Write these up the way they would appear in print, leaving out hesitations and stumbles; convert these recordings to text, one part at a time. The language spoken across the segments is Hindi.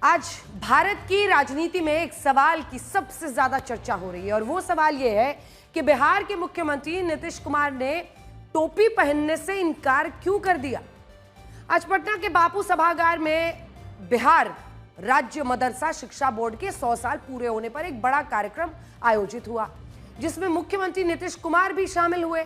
आज भारत की राजनीति में एक सवाल की सबसे ज्यादा चर्चा हो रही है और वो सवाल ये है कि बिहार के मुख्यमंत्री नीतीश कुमार ने टोपी पहनने से इनकार क्यों कर दिया। आज पटना के बापू सभागार में बिहार राज्य मदरसा शिक्षा बोर्ड के 100 साल पूरे होने पर एक बड़ा कार्यक्रम आयोजित हुआ, जिसमें मुख्यमंत्री नीतीश कुमार भी शामिल हुए।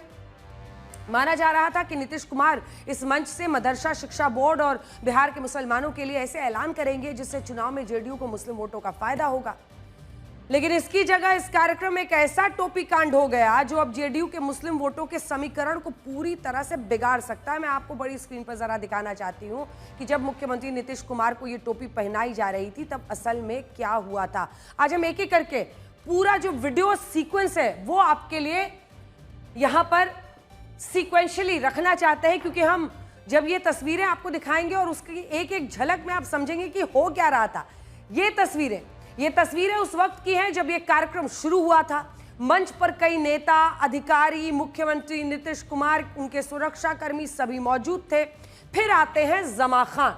माना जा रहा था कि नीतीश कुमार इस मंच से मदरसा शिक्षा बोर्ड और बिहार के मुसलमानों के लिए ऐसे ऐलान करेंगे जिससे चुनाव में जेडीयू को मुस्लिम वोटों का फायदा होगा। लेकिन इसकी जगह इस कार्यक्रम में एक ऐसा टोपी कांड हो गया जो अब जेडीयू के मुस्लिम वोटों के समीकरण को पूरी तरह से बिगाड़ सकता है। मैं आपको बड़ी स्क्रीन पर जरा दिखाना चाहती हूं कि जब मुख्यमंत्री नीतीश कुमार को ये टोपी पहनाई जा रही थी तब असल में क्या हुआ था। आज हम एक एक करके पूरा जो वीडियो सीक्वेंस है वो आपके लिए यहां पर सीक्वेंशियली रखना चाहते हैं, क्योंकि हम जब ये तस्वीरें आपको दिखाएंगे और उसकी एक एक झलक में आप समझेंगे कि हो क्या रहा था। ये तस्वीरें उस वक्त की हैं जब ये कार्यक्रम शुरू हुआ था। मंच पर कई नेता, अधिकारी, मुख्यमंत्री नीतीश कुमार, उनके सुरक्षा कर्मी सभी मौजूद थे। फिर आते हैं जमा खान।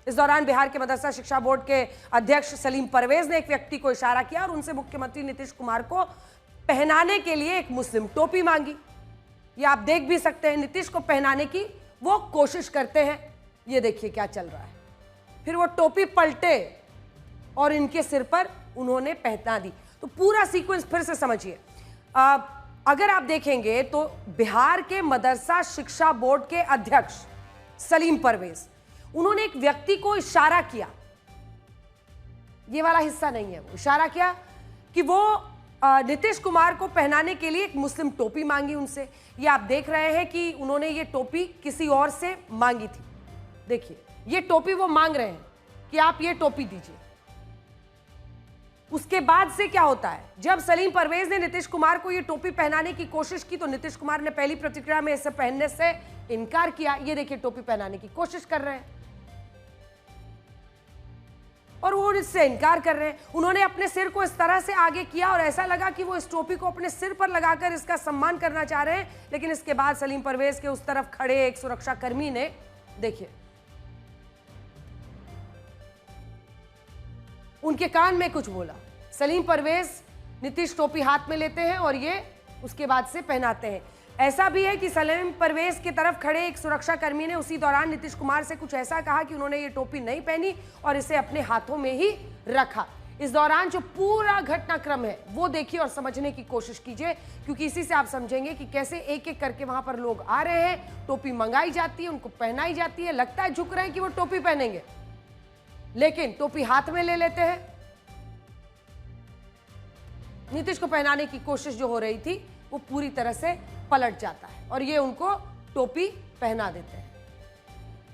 इस दौरान बिहार के मदरसा शिक्षा बोर्ड के अध्यक्ष सलीम परवेज ने एक व्यक्ति को इशारा किया और उनसे मुख्यमंत्री नीतीश कुमार को पहनाने के लिए एक मुस्लिम टोपी मांगी। ये आप देख भी सकते हैं, नीतीश को पहनाने की वो कोशिश करते हैं। ये देखिए क्या चल रहा है। फिर वो टोपी पलटे और इनके सिर पर उन्होंने पहना दी। तो पूरा सीक्वेंस फिर से समझिए। अगर आप देखेंगे तो बिहार के मदरसा शिक्षा बोर्ड के अध्यक्ष सलीम परवेज, उन्होंने एक व्यक्ति को इशारा किया, ये वाला हिस्सा नहीं है, वो इशारा किया कि वो नीतीश कुमार को पहनाने के लिए एक मुस्लिम टोपी मांगी उनसे। ये आप देख रहे हैं कि उन्होंने ये टोपी किसी और से मांगी थी। देखिए ये टोपी वो मांग रहे हैं कि आप ये टोपी दीजिए। उसके बाद से क्या होता है, जब सलीम परवेज ने नीतीश कुमार को ये टोपी पहनाने की कोशिश की तो नीतीश कुमार ने पहली प्रतिक्रिया में इसे पहनने से इनकार किया। ये देखिए टोपी पहनाने की कोशिश कर रहे हैं और वो इससे इनकार कर रहे हैं। उन्होंने अपने सिर को इस तरह से आगे किया और ऐसा लगा कि वो इस टोपी को अपने सिर पर लगाकर इसका सम्मान करना चाह रहे हैं। लेकिन इसके बाद सलीम परवेज के उस तरफ खड़े एक सुरक्षा कर्मी ने, देखिए, उनके कान में कुछ बोला। सलीम परवेज नीतीश टोपी हाथ में लेते हैं और ये उसके बाद से पहनाते हैं। ऐसा भी है कि सलीम परवेज की तरफ खड़े एक सुरक्षा कर्मी ने उसी दौरान नीतीश कुमार से कुछ ऐसा कहा कि उन्होंने ये टोपी नहीं पहनी और इसे अपने हाथों में ही रखा। इस दौरान जो पूरा घटनाक्रम है वो देखिए और समझने की कोशिश कीजिए, क्योंकि इसी से आप समझेंगे कि कैसे एक एक करके वहां पर लोग आ रहे हैं, टोपी मंगाई जाती है, उनको पहनाई जाती है। लगता है झुक रहे हैं कि वो टोपी पहनेंगे, लेकिन टोपी हाथ में ले लेते हैं। नीतीश को पहनाने की कोशिश जो हो रही थी वो पूरी तरह से पलट जाता है और ये उनको टोपी पहना देते हैं।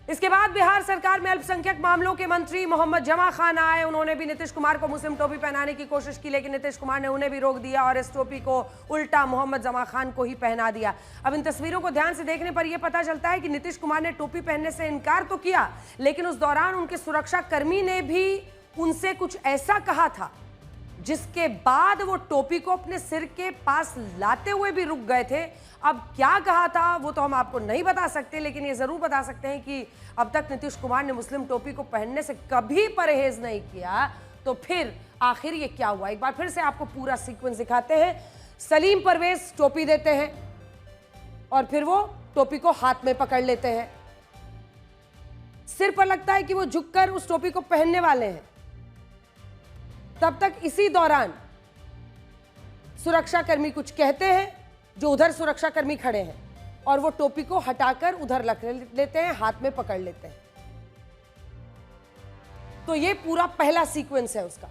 इसके बाद बिहार सरकार में अल्पसंख्यक मामलों के मंत्री मोहम्मद जमा खान आए। उन्होंने भी नीतीश कुमार को मुस्लिम टोपी पहनाने की कोशिश की, लेकिन नीतीश कुमार ने उन्हें भी रोक दिया और इस टोपी को उल्टा मोहम्मद जमा खान को ही पहना दिया। अब इन तस्वीरों को ध्यान से देखने पर यह पता चलता है कि नीतीश कुमार ने टोपी पहनने से इनकार तो किया, लेकिन उस दौरान उनके सुरक्षा कर्मी ने भी उनसे कुछ ऐसा कहा था जिसके बाद वो टोपी को अपने सिर के पास लाते हुए भी रुक गए थे। अब क्या कहा था वो तो हम आपको नहीं बता सकते, लेकिन ये जरूर बता सकते हैं कि अब तक नीतीश कुमार ने मुस्लिम टोपी को पहनने से कभी परहेज नहीं किया। तो फिर आखिर ये क्या हुआ, एक बार फिर से आपको पूरा सीक्वेंस दिखाते हैं। सलीम परवेज टोपी देते हैं और फिर वो टोपी को हाथ में पकड़ लेते हैं। सिर पर लगता है कि वो झुककर उस टोपी को पहनने वाले हैं। तब तक इसी दौरान सुरक्षा कर्मी कुछ कहते हैं, जो उधर सुरक्षा कर्मी खड़े हैं, और वो टोपी को हटाकर उधर रख लेते हैं, हाथ में पकड़ लेते हैं। तो ये पूरा पहला सीक्वेंस है उसका।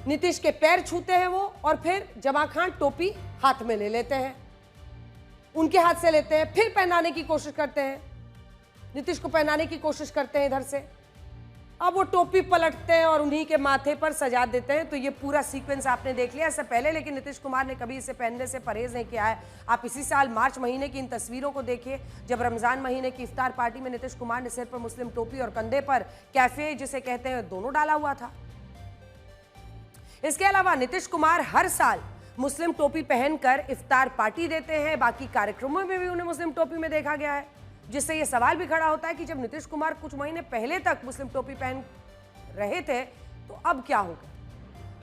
नीतीश के पैर छूते हैं वो और फिर जमा खान टोपी हाथ में ले लेते हैं, उनके हाथ से लेते हैं, फिर पहनाने की कोशिश करते हैं, नीतीश को पहनाने की कोशिश करते हैं इधर से। अब वो टोपी पलटते हैं और उन्हीं के माथे पर सजा देते हैं। तो ये पूरा सीक्वेंस आपने देख लिया इससे पहले, लेकिन नीतीश कुमार ने कभी इसे पहनने से परहेज नहीं किया है। आप इसी साल मार्च महीने की इन तस्वीरों को देखिए, जब रमजान महीने की इफ्तार पार्टी में नीतीश कुमार ने सिर पर मुस्लिम टोपी और कंधे पर कैफे जिसे कहते हैं दोनों डाला हुआ था। इसके अलावा नीतीश कुमार हर साल मुस्लिम टोपी पहनकर इफ्तार पार्टी देते हैं। बाकी कार्यक्रमों में भी उन्हें मुस्लिम टोपी में देखा गया है, जिससे यह सवाल भी खड़ा होता है कि जब नीतीश कुमार कुछ महीने पहले तक मुस्लिम टोपी पहन रहे थे, तो अब क्या होगा?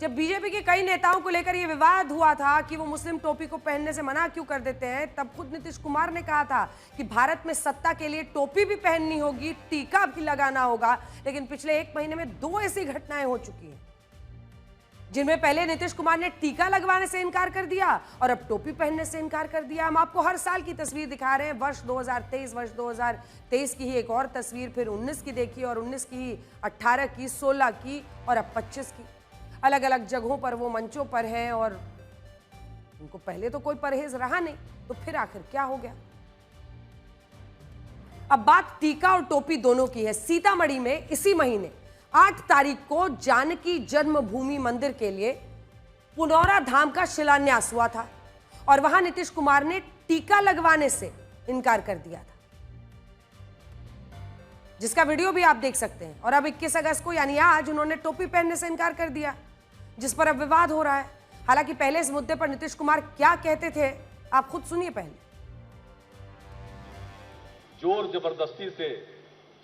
जब बीजेपी के कई नेताओं को लेकर यह विवाद हुआ था कि वो मुस्लिम टोपी को पहनने से मना क्यों कर देते हैं, तब खुद नीतीश कुमार ने कहा था कि भारत में सत्ता के लिए टोपी भी पहननी होगी, टीका भी लगाना होगा। लेकिन पिछले 1 महीने में 2 ऐसी घटनाएं हो चुकी हैं जिनमें पहले नीतीश कुमार ने टीका लगवाने से इनकार कर दिया और अब टोपी पहनने से इनकार कर दिया। हम आपको हर साल की तस्वीर दिखा रहे हैं, वर्ष 2023 की ही एक और तस्वीर, फिर 19 की देखी और 19 की ही 18 की, 16 की और अब 25 की। अलग अलग जगहों पर वो मंचों पर हैं और उनको पहले तो कोई परहेज रहा नहीं, तो फिर आखिर क्या हो गया? अब बात टीका और टोपी दोनों की है। सीतामढ़ी में इसी महीने 8 तारीख को जानकी जन्मभूमि मंदिर के लिए पुनौरा धाम का शिलान्यास हुआ था और वहां नीतीश कुमार ने टीका लगवाने से इनकार कर दिया था, जिसका वीडियो भी आप देख सकते हैं। और अब 21 अगस्त को यानी आज उन्होंने टोपी पहनने से इनकार कर दिया, जिस पर अब विवाद हो रहा है। हालांकि पहले इस मुद्दे पर नीतीश कुमार क्या कहते थे, आप खुद सुनिए पहले। जोर जबरदस्ती से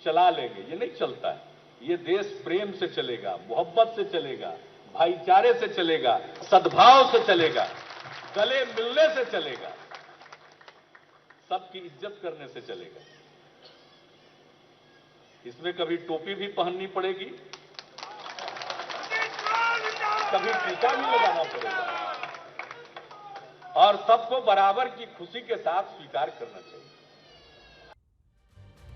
चला लेंगे, ये नहीं चलता है। ये देश प्रेम से चलेगा, मोहब्बत से चलेगा, भाईचारे से चलेगा, सद्भाव से चलेगा, गले मिलने से चलेगा, सबकी इज्जत करने से चलेगा। इसमें कभी टोपी भी पहननी पड़ेगी, कभी टीका भी लगाना पड़ेगा और सबको बराबर की खुशी के साथ स्वीकार करना चाहिए।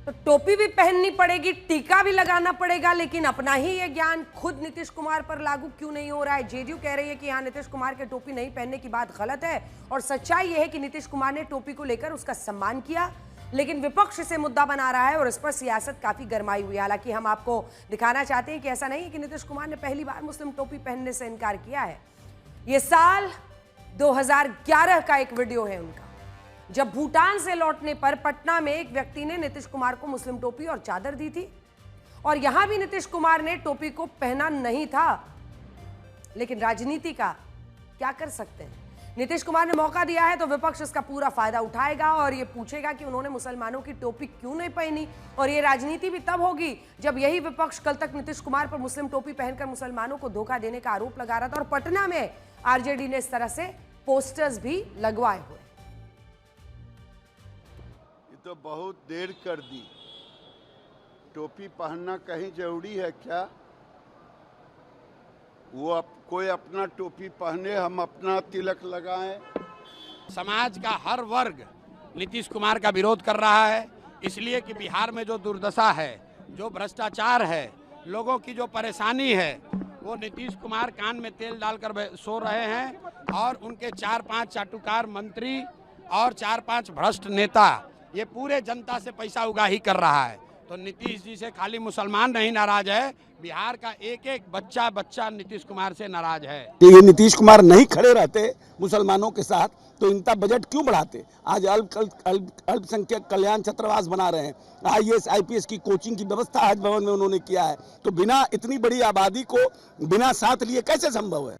तो टोपी भी पहननी पड़ेगी, टीका भी लगाना पड़ेगा, लेकिन अपना ही ये ज्ञान खुद नीतीश कुमार पर लागू क्यों नहीं हो रहा है? जेडीयू कह रही है कि यहाँ नीतीश कुमार के टोपी नहीं पहनने की बात गलत है और सच्चाई यह है कि नीतीश कुमार ने टोपी को लेकर उसका सम्मान किया, लेकिन विपक्ष इसे मुद्दा बना रहा है और इस पर सियासत काफी गरमाई हुई है। हालांकि हम आपको दिखाना चाहते हैं कि ऐसा नहीं है कि नीतीश कुमार ने पहली बार मुस्लिम टोपी पहनने से इनकार किया है। ये साल 2011 का एक वीडियो है उनका, जब भूटान से लौटने पर पटना में एक व्यक्ति ने नीतीश कुमार को मुस्लिम टोपी और चादर दी थी और यहां भी नीतीश कुमार ने टोपी को पहना नहीं था। लेकिन राजनीति का क्या कर सकते हैं, नीतीश कुमार ने मौका दिया है तो विपक्ष इसका पूरा फायदा उठाएगा और ये पूछेगा कि उन्होंने मुसलमानों की टोपी क्यों नहीं पहनी। और ये राजनीति भी तब होगी जब यही विपक्ष कल तक नीतीश कुमार पर मुस्लिम टोपी पहनकर मुसलमानों को धोखा देने का आरोप लगा रहा था और पटना में आरजेडी ने इस तरह से पोस्टर्स भी लगवाए हुए। तो बहुत देर कर दी, टोपी पहनना कहीं जरूरी है क्या? वो कोई अपना टोपी पहने, हम अपना तिलक लगाएं। समाज का हर वर्ग नीतीश कुमार का विरोध कर रहा है, इसलिए कि बिहार में जो दुर्दशा है, जो भ्रष्टाचार है, लोगों की जो परेशानी है, वो नीतीश कुमार कान में तेल डालकर सो रहे हैं और उनके 4-5 चाटुकार मंत्री और 4-5 भ्रष्ट नेता ये पूरे जनता से पैसा उगाही कर रहा है। तो नीतीश जी से खाली मुसलमान नहीं नाराज है, बिहार का एक एक बच्चा नीतीश कुमार से नाराज है। ये नीतीश कुमार नहीं खड़े रहते मुसलमानों के साथ तो इनका बजट क्यों बढ़ाते? आज अल्पसंख्यक कल्याण छात्रावास बना रहे हैं, IAS IPS की कोचिंग की व्यवस्था आज भवन में उन्होंने किया है। तो बिना इतनी बड़ी आबादी को बिना साथ लिए कैसे संभव है?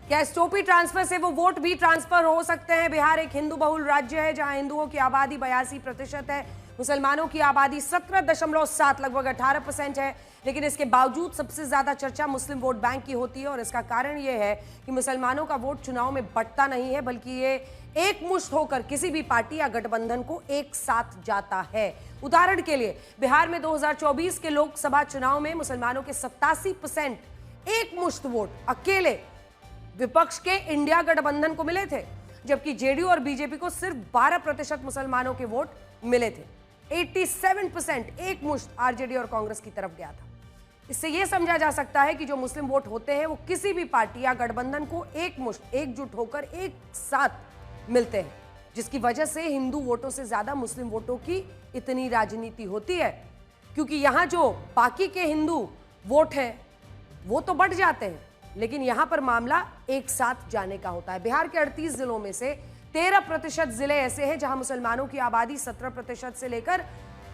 क्या टोपी ट्रांसफर से वो वोट भी ट्रांसफर हो सकते हैं? बिहार एक हिंदू बहुल राज्य है जहां हिंदुओं की आबादी 82% है, मुसलमानों की आबादी 17.7 लगभग 18% है। लेकिन इसके बावजूद सबसे ज्यादा चर्चा मुस्लिम वोट बैंक की होती है और इसका कारण यह है कि मुसलमानों का वोट चुनाव में बंटता नहीं है, बल्कि ये एकमुश्त होकर किसी भी पार्टी या गठबंधन को एक साथ जाता है। उदाहरण के लिए बिहार में 2024 के लोकसभा चुनाव में मुसलमानों के 87% एकमुश्त वोट अकेले विपक्ष के इंडिया गठबंधन को मिले थे, जबकि जेडीयू और बीजेपी को सिर्फ 12% मुसलमानों के वोट मिले थे। 87% एकमुश्त आरजेडी और कांग्रेस की तरफ गया था। इससे यह समझा जा सकता है कि जो मुस्लिम वोट होते हैं वो किसी भी पार्टी या गठबंधन को एकमुश्त एकजुट होकर एक साथ मिलते हैं, जिसकी वजह से हिंदू वोटों से ज्यादा मुस्लिम वोटों की इतनी राजनीति होती है, क्योंकि यहां जो बाकी के हिंदू वोट हैं वो तो बढ़ जाते हैं, लेकिन यहां पर मामला एक साथ जाने का होता है। बिहार के 38 जिलों में से 13% जिले ऐसे हैं जहां मुसलमानों की आबादी 17% से लेकर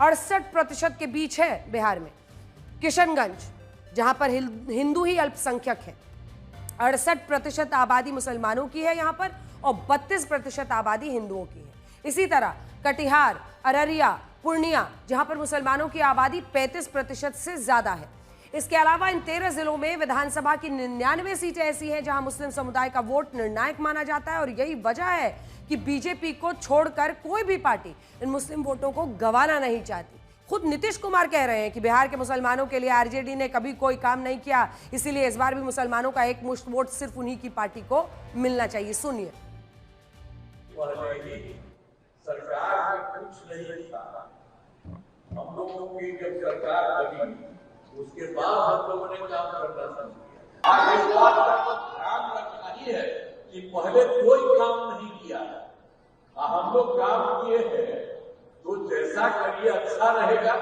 68% के बीच है। बिहार में किशनगंज, जहां पर हिंदू ही अल्पसंख्यक है, 68% आबादी मुसलमानों की है यहां पर और 32% आबादी हिंदुओं की है। इसी तरह कटिहार, अररिया, पूर्णिया, जहां पर मुसलमानों की आबादी 35% से ज्यादा है। इसके अलावा इन 13 जिलों में विधानसभा की 99 सीटें ऐसी हैं जहां मुस्लिम समुदाय का वोट निर्णायक माना जाता है और यही वजह है कि बीजेपी को छोड़कर कोई भी पार्टी इन मुस्लिम वोटों को गंवाना नहीं चाहती। खुद नीतीश कुमार कह रहे हैं कि बिहार के मुसलमानों के लिए आरजेडी ने कभी कोई काम नहीं किया, इसीलिए इस बार भी मुसलमानों का एक मुश्त वोट सिर्फ उन्हीं की पार्टी को मिलना चाहिए। सुनिए। सरकार में कुछ नहीं था, हम लोगों की जब सरकार बनी उसके बाद हम लोगों ने काम करना शुरू किया। आज इस बात का ध्यान रखना ही है कि पहले कोई काम नहीं किया, हम लोग काम किए हैं, तो जैसा करिए अच्छा रहेगा।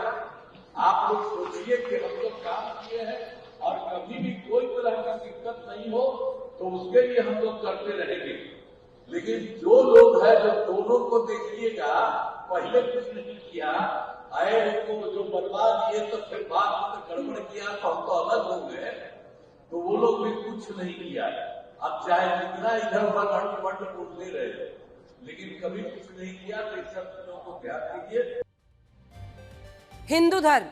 आप लोग सोचिए कि हम लोग काम किए हैं और कभी भी कोई तरह का दिक्कत नहीं हो तो उसके लिए हम लोग करते रहेंगे। लेकिन जो लोग हैं जो दोनों को देखिएगा, पहले कुछ नहीं किया, आए उनको जो बर्बाद किए तो फिर बाद में गड़बड़ किया तो हम तो अलग हो गए, तो वो लोग भी कुछ नहीं किया। अब चाहे जितना इधर उधर फंड बोलते रहे लेकिन कभी कुछ नहीं किया, तो इस सब चीजों को ध्यान दीजिए। हिंदू धर्म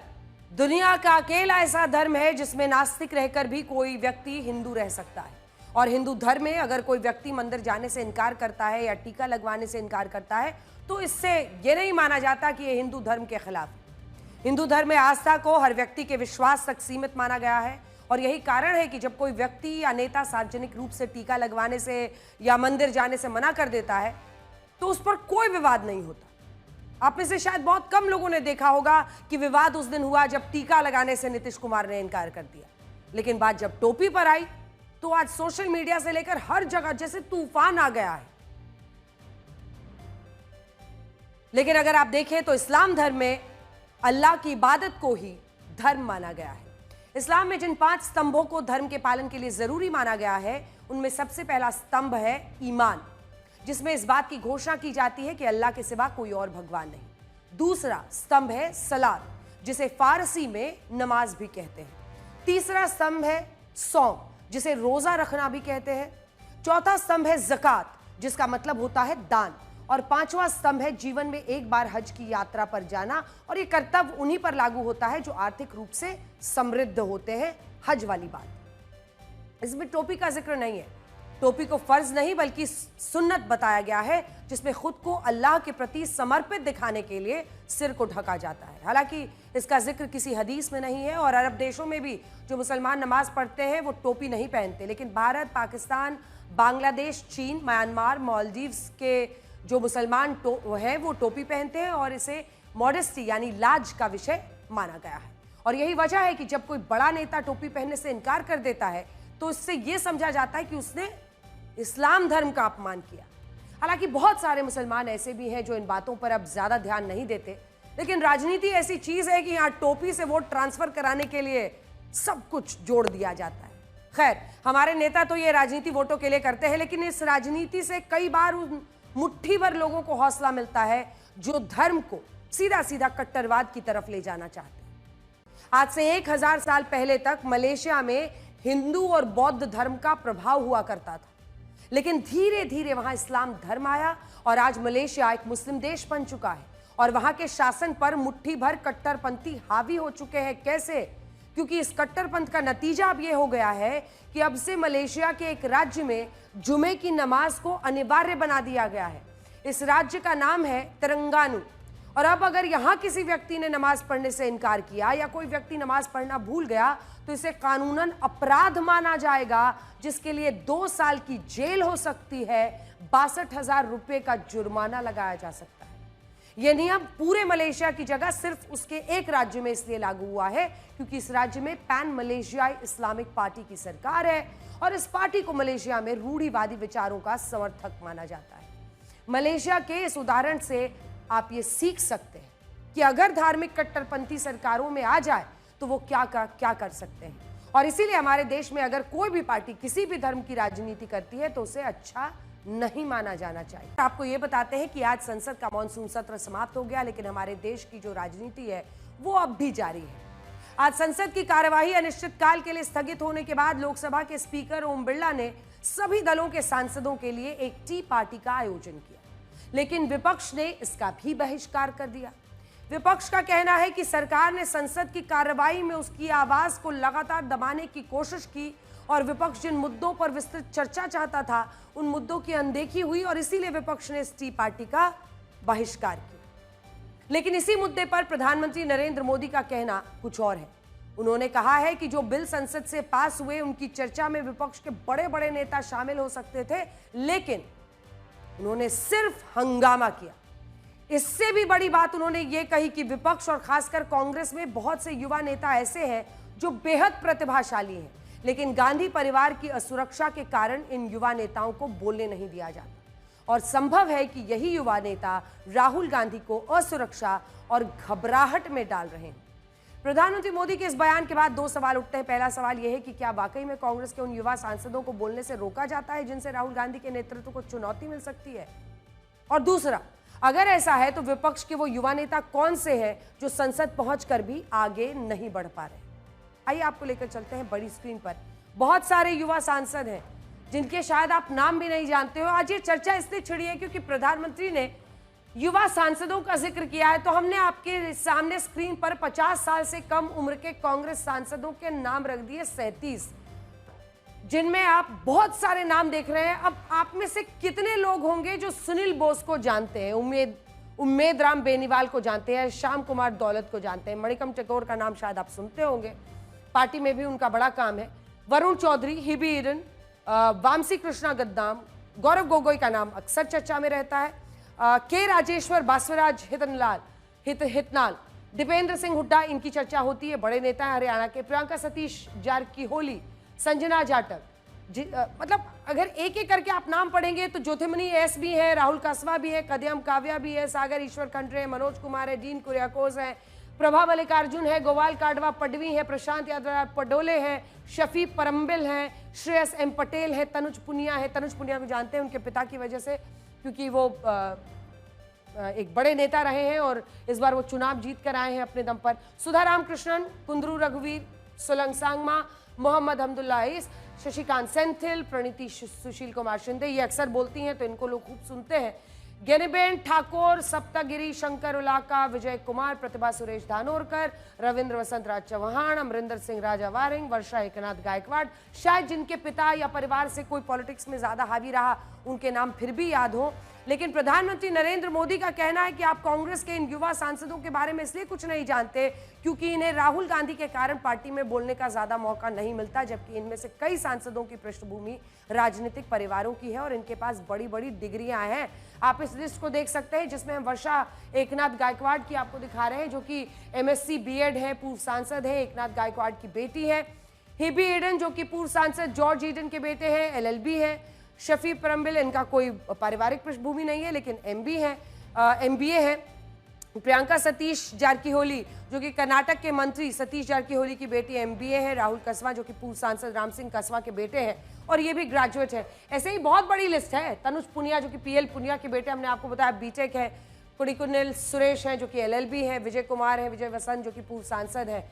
दुनिया का अकेला ऐसा धर्म है जिसमें नास्तिक रहकर भी कोई व्यक्ति हिंदू रह सकता है। और हिंदू धर्म में अगर कोई व्यक्ति मंदिर जाने से इनकार करता है या टीका लगवाने से इनकार करता है तो इससे यह नहीं माना जाता कि यह हिंदू धर्म के खिलाफ है। हिंदू धर्म में आस्था को हर व्यक्ति के विश्वास तक सीमित माना गया है और यही कारण है कि जब कोई व्यक्ति या नेता सार्वजनिक रूप से टीका लगवाने से या मंदिर जाने से मना कर देता है तो उस पर कोई विवाद नहीं होता। आप में से शायद बहुत कम लोगों ने देखा होगा कि विवाद उस दिन हुआ जब टीका लगाने से नीतीश कुमार ने इनकार कर दिया, लेकिन बात जब टोपी पर आई तो आज सोशल मीडिया से लेकर हर जगह जैसे तूफान आ गया है। लेकिन अगर आप देखें तो इस्लाम धर्म में अल्लाह की इबादत को ही धर्म माना गया है। इस्लाम में जिन 5 स्तंभों को धर्म के पालन के लिए जरूरी माना गया है उनमें सबसे पहला स्तंभ है ईमान, जिसमें इस बात की घोषणा की जाती है कि अल्लाह के सिवा कोई और भगवान नहीं। दूसरा स्तंभ है सलात, जिसे फारसी में नमाज भी कहते हैं। तीसरा स्तंभ है सौम, जिसे रोजा रखना भी कहते हैं। चौथा स्तंभ है ज़कात, जिसका मतलब होता है दान। और 5वां स्तंभ है जीवन में एक बार हज की यात्रा पर जाना, और यह कर्तव्य उन्हीं पर लागू होता है जो आर्थिक रूप से समृद्ध होते हैं। हज वाली बात, इसमें टोपी का जिक्र नहीं है। टोपी को फर्ज नहीं बल्कि सुन्नत बताया गया है, जिसमें खुद को अल्लाह के प्रति समर्पित दिखाने के लिए सिर को ढका जाता है। हालांकि इसका जिक्र किसी हदीस में नहीं है और अरब देशों में भी जो मुसलमान नमाज पढ़ते हैं वो टोपी नहीं पहनते, लेकिन भारत, पाकिस्तान, बांग्लादेश, चीन, म्यांमार, मालदीव्स के जो मुसलमान हैं वो टोपी पहनते हैं और इसे मॉडेस्टी यानी लाज का विषय माना गया है। और यही वजह है कि जब कोई बड़ा नेता टोपी पहनने से इनकार कर देता है तो इससे यह समझा जाता है कि उसने इस्लाम धर्म का अपमान किया। हालांकि बहुत सारे मुसलमान ऐसे भी हैं जो इन बातों पर अब ज्यादा ध्यान नहीं देते, लेकिन राजनीति ऐसी चीज है कि यहाँ टोपी से वोट ट्रांसफर कराने के लिए सब कुछ जोड़ दिया जाता है। खैर, हमारे नेता तो ये राजनीति वोटों के लिए करते हैं, लेकिन इस राजनीति से कई बार उन मुट्ठी भर लोगों को हौसला मिलता है जो धर्म को सीधा सीधा कट्टरवाद की तरफ ले जाना चाहते हैं। आज से 1000 साल पहले तक मलेशिया में हिंदू और बौद्ध धर्म का प्रभाव हुआ करता था, लेकिन धीरे धीरे वहां इस्लाम धर्म आया और आज मलेशिया एक मुस्लिम देश बन चुका है और वहां के शासन पर मुट्ठी भर कट्टरपंथी हावी हो चुके हैं। कैसे? क्योंकि इस कट्टरपंथ का नतीजा अब यह हो गया है कि अब से मलेशिया के एक राज्य में जुमे की नमाज को अनिवार्य बना दिया गया है। इस राज्य का नाम है तेलंगाना। और अब अगर यहां किसी व्यक्ति ने नमाज पढ़ने से इनकार किया या कोई व्यक्ति नमाज पढ़ना भूल गया तो इसे कानूनन अपराध माना जाएगा, जिसके लिए 2 साल की जेल हो सकती है, 62,000 रुपए का जुर्माना लगाया जा सकता है। यह नियम पूरे मलेशिया की जगह सिर्फ उसके एक राज्य में इसलिए लागू हुआ है क्योंकि इस राज्य में पैन मलेशियाई इस्लामिक पार्टी की सरकार है और इस पार्टी को मलेशिया में रूढ़िवादी विचारों का समर्थक माना जाता है। मलेशिया के इस उदाहरण से आप ये सीख सकते हैं कि अगर धार्मिक कट्टरपंथी सरकारों में आ जाए तो वो क्या कर सकते हैं। और इसीलिए हमारे देश में अगर कोई भी पार्टी किसी भी धर्म की राजनीति करती है तो उसे अच्छा नहीं माना जाना चाहिए। आपको ये बताते हैं कि आज संसद का मॉनसून सत्र समाप्त हो गया, लेकिन हमारे देश की जो राजनीति है वो अब भी जारी है। आज संसद की कार्यवाही अनिश्चितकाल के लिए स्थगित होने के बाद लोकसभा के स्पीकर ओम बिरला ने सभी दलों के सांसदों के लिए एक टी पार्टी का आयोजन किया, लेकिन विपक्ष ने इसका भी बहिष्कार कर दिया। विपक्ष का कहना है कि सरकार ने संसद की कार्रवाई में उसकी आवाज को लगातार दबाने की कोशिश की और विपक्ष जिन मुद्दों पर विस्तृत चर्चा चाहता था उन मुद्दों की अनदेखी हुई और इसीलिए विपक्ष ने इस टी पार्टी का बहिष्कार किया। लेकिन इसी मुद्दे पर प्रधानमंत्री नरेंद्र मोदी का कहना कुछ और है। उन्होंने कहा है कि जो बिल संसद से पास हुए उनकी चर्चा में विपक्ष के बड़े बड़े नेता शामिल हो सकते थे, लेकिन उन्होंने सिर्फ हंगामा किया। इससे भी बड़ी बात उन्होंने ये कही कि विपक्ष और खासकर कांग्रेस में बहुत से युवा नेता ऐसे हैं जो बेहद प्रतिभाशाली हैं, लेकिन गांधी परिवार की असुरक्षा के कारण इन युवा नेताओं को बोलने नहीं दिया जाता और संभव है कि यही युवा नेता राहुल गांधी को असुरक्षा और घबराहट में डाल रहे हैं। प्रधानमंत्री मोदी के इस बयान के बाद दो सवाल उठते हैं। पहला सवाल यह है कि क्या वाकई में कांग्रेस के उन युवा सांसदों को बोलने से रोका जाता है जिनसे राहुल गांधी के नेतृत्व को चुनौती मिल सकती है, और दूसरा, अगर ऐसा है तो विपक्ष के वो युवा नेता कौन से हैं जो संसद पहुंचकर भी आगे नहीं बढ़ पा रहे। आइए आपको लेकर चलते हैं बड़ी स्क्रीन पर। बहुत सारे युवा सांसद हैं जिनके शायद आप नाम भी नहीं जानते हो। आज ये चर्चा इसलिए छिड़ी है क्योंकि प्रधानमंत्री ने युवा सांसदों का जिक्र किया है, तो हमने आपके सामने स्क्रीन पर 50 साल से कम उम्र के कांग्रेस सांसदों के नाम रख दिए 37, जिनमें आप बहुत सारे नाम देख रहे हैं। अब आप में से कितने लोग होंगे जो सुनील बोस को जानते हैं, उम्मेद राम बेनीवाल को जानते हैं, श्याम कुमार दौलत को जानते हैं, मणिकम टेगोर का नाम शायद आप सुनते होंगे, पार्टी में भी उनका बड़ा काम है, वरुण चौधरी, हिबी ईडन, वामसी कृष्णा गद्दाम, गौरव गोगोई का नाम अक्सर चर्चा में रहता है, के राजेश्वर, बासवराज हितनाल, दीपेंद्र सिंह हुड्डा, इनकी चर्चा होती है, बड़े नेता हैं हरियाणा के, प्रियंका सतीश जारकीहोली, संजना जाटव, मतलब अगर एक एक करके आप नाम पढ़ेंगे तो ज्योतिमणि एस भी है, राहुल कसवा भी है, कदयम काव्या भी है, सागर ईश्वर खंडरे है, मनोज कुमार है, डीन कुरियाकोस है, प्रभा मल्लिकार्जुन है, गोपाल काडवा पडवी है, प्रशांत यादव पडोले हैं, शफी परम्बिल हैं, श्रेयस एम पटेल है, तनुज पुनिया है। तनुज पुनिया को जानते हैं उनके पिता की वजह से, क्योंकि वो एक बड़े नेता रहे हैं और इस बार वो चुनाव जीत कर आए हैं अपने दम पर। सुधा रामकृष्णन, कुंद्रू रघुवीर, सोलंग सांगमा, मोहम्मद हमदुल्ला इस, शशिकांत सेंथिल, प्रणीति सुशील कुमार शिंदे, ये अक्सर बोलती हैं तो इनको लोग खूब सुनते हैं। ज्ञानीबेन ठाकुर, सप्तगिरी शंकर उलाका, विजय कुमार, प्रतिभा सुरेश धानोरकर, रविंद्र वसंत राज चौहान, अमरिंदर सिंह राजा वारिंग, वर्षा एकनाथ गायकवाड़, शायद जिनके पिता या परिवार से कोई पॉलिटिक्स में ज्यादा हावी रहा उनके नाम फिर भी याद हो। लेकिन प्रधानमंत्री नरेंद्र मोदी का कहना है कि आप कांग्रेस के इन युवा सांसदों के बारे में इसलिए कुछ नहीं जानते क्योंकि इन्हें राहुल गांधी के कारण पार्टी में बोलने का ज्यादा मौका नहीं मिलता, जबकि इनमें से कई सांसदों की पृष्ठभूमि राजनीतिक परिवारों की है और इनके पास बड़ी बड़ी डिग्रियां हैं। आप इस लिस्ट को देख सकते हैं जिसमें हम वर्षा एकनाथ गायकवाड़ की आपको दिखा रहे हैं, जो कि MSc BEd है, पूर्व सांसद है, एकनाथ गायकवाड़ की बेटी है। हिबी ईडन जो कि पूर्व सांसद जॉर्ज ईडन के बेटे हैं, LLB है। शफी परम्बिल, इनका कोई पारिवारिक पृष्ठभूमि नहीं है लेकिन MBA है। प्रियंका सतीश जारकीहोली जो कि कर्नाटक के मंत्री सतीश जारकीहोली की बेटी, MBA है। राहुल कसवा जो कि पूर्व सांसद राम सिंह कसवा के बेटे हैं और ये भी ग्रेजुएट है। ऐसे ही बहुत बड़ी लिस्ट है। तनुज पुनिया जो कि PL पुनिया के बेटे, हमने आपको बताया BTech है। कुडिकुनिल सुरेश है जो कि LLB है। विजय कुमार है, विजय वसंत जो कि पूर्व सांसद है,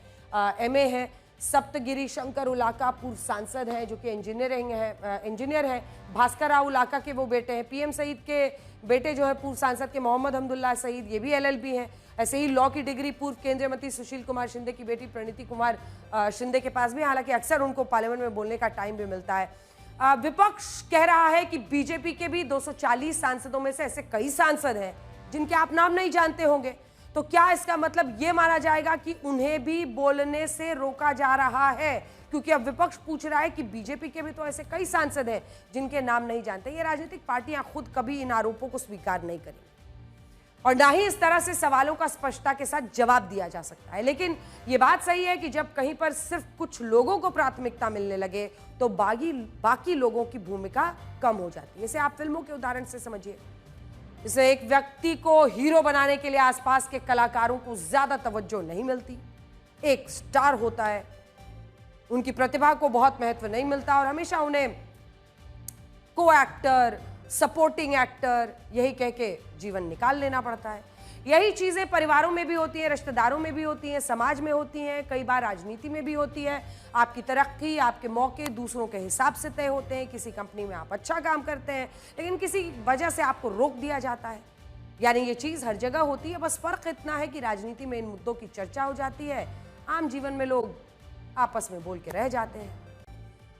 MA है। सप्तगिरी शंकर उलाका पूर्व सांसद है जो कि इंजीनियर है। भास्कर राव उलाका के वो बेटे हैं। PM सईद के बेटे जो है पूर्व सांसद के मोहम्मद हमदुल्ला सईद, ये भी LLB हैं। ऐसे ही लॉ की डिग्री पूर्व केंद्रीय मंत्री सुशील कुमार शिंदे की बेटी प्रणीति कुमार शिंदे के पास भी, हालांकि अक्सर उनको पार्लियामेंट में बोलने का टाइम भी मिलता है। विपक्ष कह रहा है कि बीजेपी के भी 240 सांसदों में से ऐसे कई सांसद हैं जिनके आप नाम नहीं जानते होंगे, तो क्या इसका मतलब ये माना जाएगा कि उन्हें भी बोलने से रोका जा रहा है? क्योंकि अब विपक्ष पूछ रहा है कि बीजेपी के भी तो ऐसे कई सांसद हैं जिनके नाम नहीं जानते। ये राजनीतिक पार्टियां खुद कभी इन आरोपों को स्वीकार नहीं करेंगी और ना ही इस तरह से सवालों का स्पष्टता के साथ जवाब दिया जा सकता है। लेकिन ये बात सही है कि जब कहीं पर सिर्फ कुछ लोगों को प्राथमिकता मिलने लगे तो बाकी लोगों की भूमिका कम हो जाती है। इसे आप फिल्मों के उदाहरण से समझिए। इसे एक व्यक्ति को हीरो बनाने के लिए आसपास के कलाकारों को ज्यादा तवज्जो नहीं मिलती। एक स्टार होता है, उनकी प्रतिभा को बहुत महत्व नहीं मिलता और हमेशा उन्हें को एक्टर, सपोर्टिंग एक्टर यही कह के जीवन निकाल लेना पड़ता है। यही चीजें परिवारों में भी होती हैं, रिश्तेदारों में भी होती हैं, समाज में होती हैं, कई बार राजनीति में भी होती है। आपकी तरक्की, आपके मौके दूसरों के हिसाब से तय होते हैं। किसी कंपनी में आप अच्छा काम करते हैं लेकिन किसी वजह से आपको रोक दिया जाता है। यानी ये चीज हर जगह होती है, बस फर्क इतना है कि राजनीति में इन मुद्दों की चर्चा हो जाती है, आम जीवन में लोग आपस में बोल के रह जाते हैं।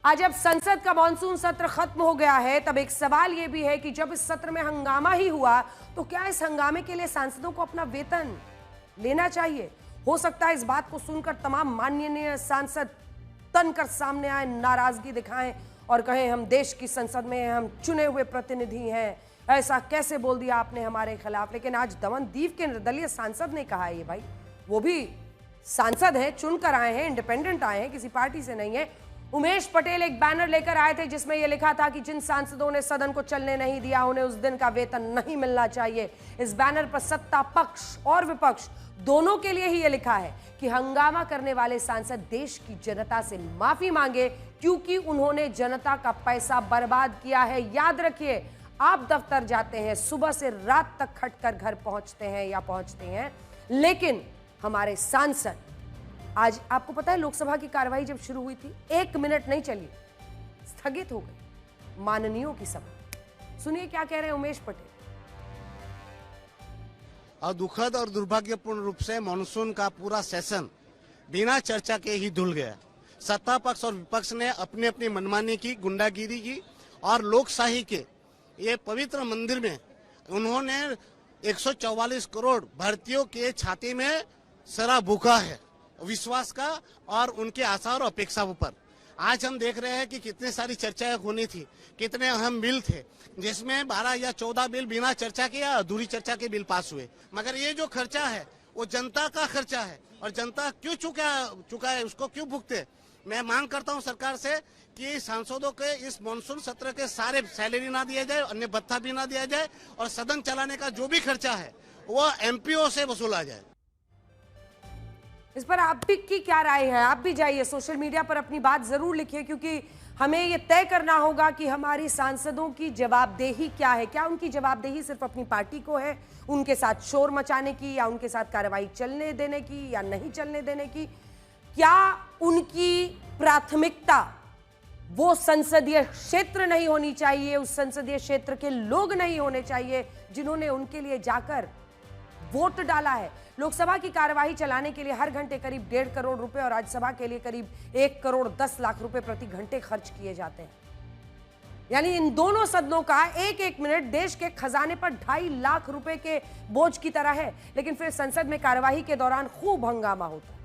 आज जब संसद का मॉनसून सत्र खत्म हो गया है, तब एक सवाल यह भी है कि जब इस सत्र में हंगामा ही हुआ तो क्या इस हंगामे के लिए सांसदों को अपना वेतन लेना चाहिए? हो सकता है इस बात को सुनकर तमाम माननीय सांसद तनकर सामने आए, नाराजगी दिखाएं और कहें हम देश की संसद में हैं, हम चुने हुए प्रतिनिधि हैं, ऐसा कैसे बोल दिया आपने हमारे खिलाफ। लेकिन आज दमनदीप के निर्दलीय सांसद ने कहा है, ये भाई वो भी सांसद हैं, चुनकर आए हैं, इंडिपेंडेंट आए हैं, किसी पार्टी से नहीं है। उमेश पटेल एक बैनर लेकर आए थे जिसमें यह लिखा था कि जिन सांसदों ने सदन को चलने नहीं दिया उन्हें उस दिन का वेतन नहीं मिलना चाहिए। इस बैनर पर सत्ता पक्ष और विपक्ष दोनों के लिए ही यह लिखा है कि हंगामा करने वाले सांसद देश की जनता से माफी मांगे क्योंकि उन्होंने जनता का पैसा बर्बाद किया है। याद रखिए, आप दफ्तर जाते हैं, सुबह से रात तक खटकर घर पहुंचते हैं या पहुंचते हैं, लेकिन हमारे सांसद, आज आपको पता है लोकसभा की कार्रवाई जब शुरू हुई थी 1 मिनट नहीं चली, स्थगित हो गई माननीयों की सभा। सुनिए क्या कह रहे हैं उमेश पटेल। और दुखद और दुर्भाग्यपूर्ण रूप से मॉनसून का पूरा सेशन बिना चर्चा के ही धुल गया। सत्ता पक्ष और विपक्ष ने अपनी अपनी मनमानी की, गुंडागिरी की और लोकशाही के ये पवित्र मंदिर में उन्होंने 144 करोड़ भारतीयों के छाती में सरा भूखा है विश्वास का और उनके आशा और अपेक्षाओं पर। आज हम देख रहे हैं कि कितनी सारी चर्चाएं होनी थी, कितने अहम बिल थे जिसमें 12 या 14 बिल बिना चर्चा के या अधूरी चर्चा के बिल पास हुए। मगर ये जो खर्चा है वो जनता का खर्चा है और जनता क्यों चुका है, उसको क्यों भुगते। मैं मांग करता हूं सरकार से कि सांसदों के इस मॉनसून सत्र के सारे सैलरी ना दिया जाए, अन्य भत्ता भी ना दिया जाए और सदन चलाने का जो भी खर्चा है वो एमपीओ से वसूला जाए। इस पर आपकी क्या राय है? आप भी जाइए सोशल मीडिया पर अपनी बात जरूर लिखिए, क्योंकि हमें ये तय करना होगा कि हमारी सांसदों की जवाबदेही क्या है। क्या उनकी जवाबदेही सिर्फ अपनी पार्टी को है, उनके साथ शोर मचाने की, या उनके साथ कार्रवाई चलने देने की या नहीं चलने देने की? क्या उनकी प्राथमिकता वो संसदीय क्षेत्र नहीं होनी चाहिए, उस संसदीय क्षेत्र के लोग नहीं होने चाहिए जिन्होंने उनके लिए जाकर वोट डाला है? लोकसभा की कार्यवाही चलाने के लिए हर घंटे करीब 1.5 करोड़ रुपए और राज्यसभा के लिए करीब 1 करोड़ 10 लाख रुपए प्रति घंटे खर्च किए जाते हैं। यानी इन दोनों सदनों का एक एक मिनट देश के खजाने पर 2.5 लाख रुपए के बोझ की तरह है। लेकिन फिर संसद में कार्यवाही के दौरान खूब हंगामा होता है।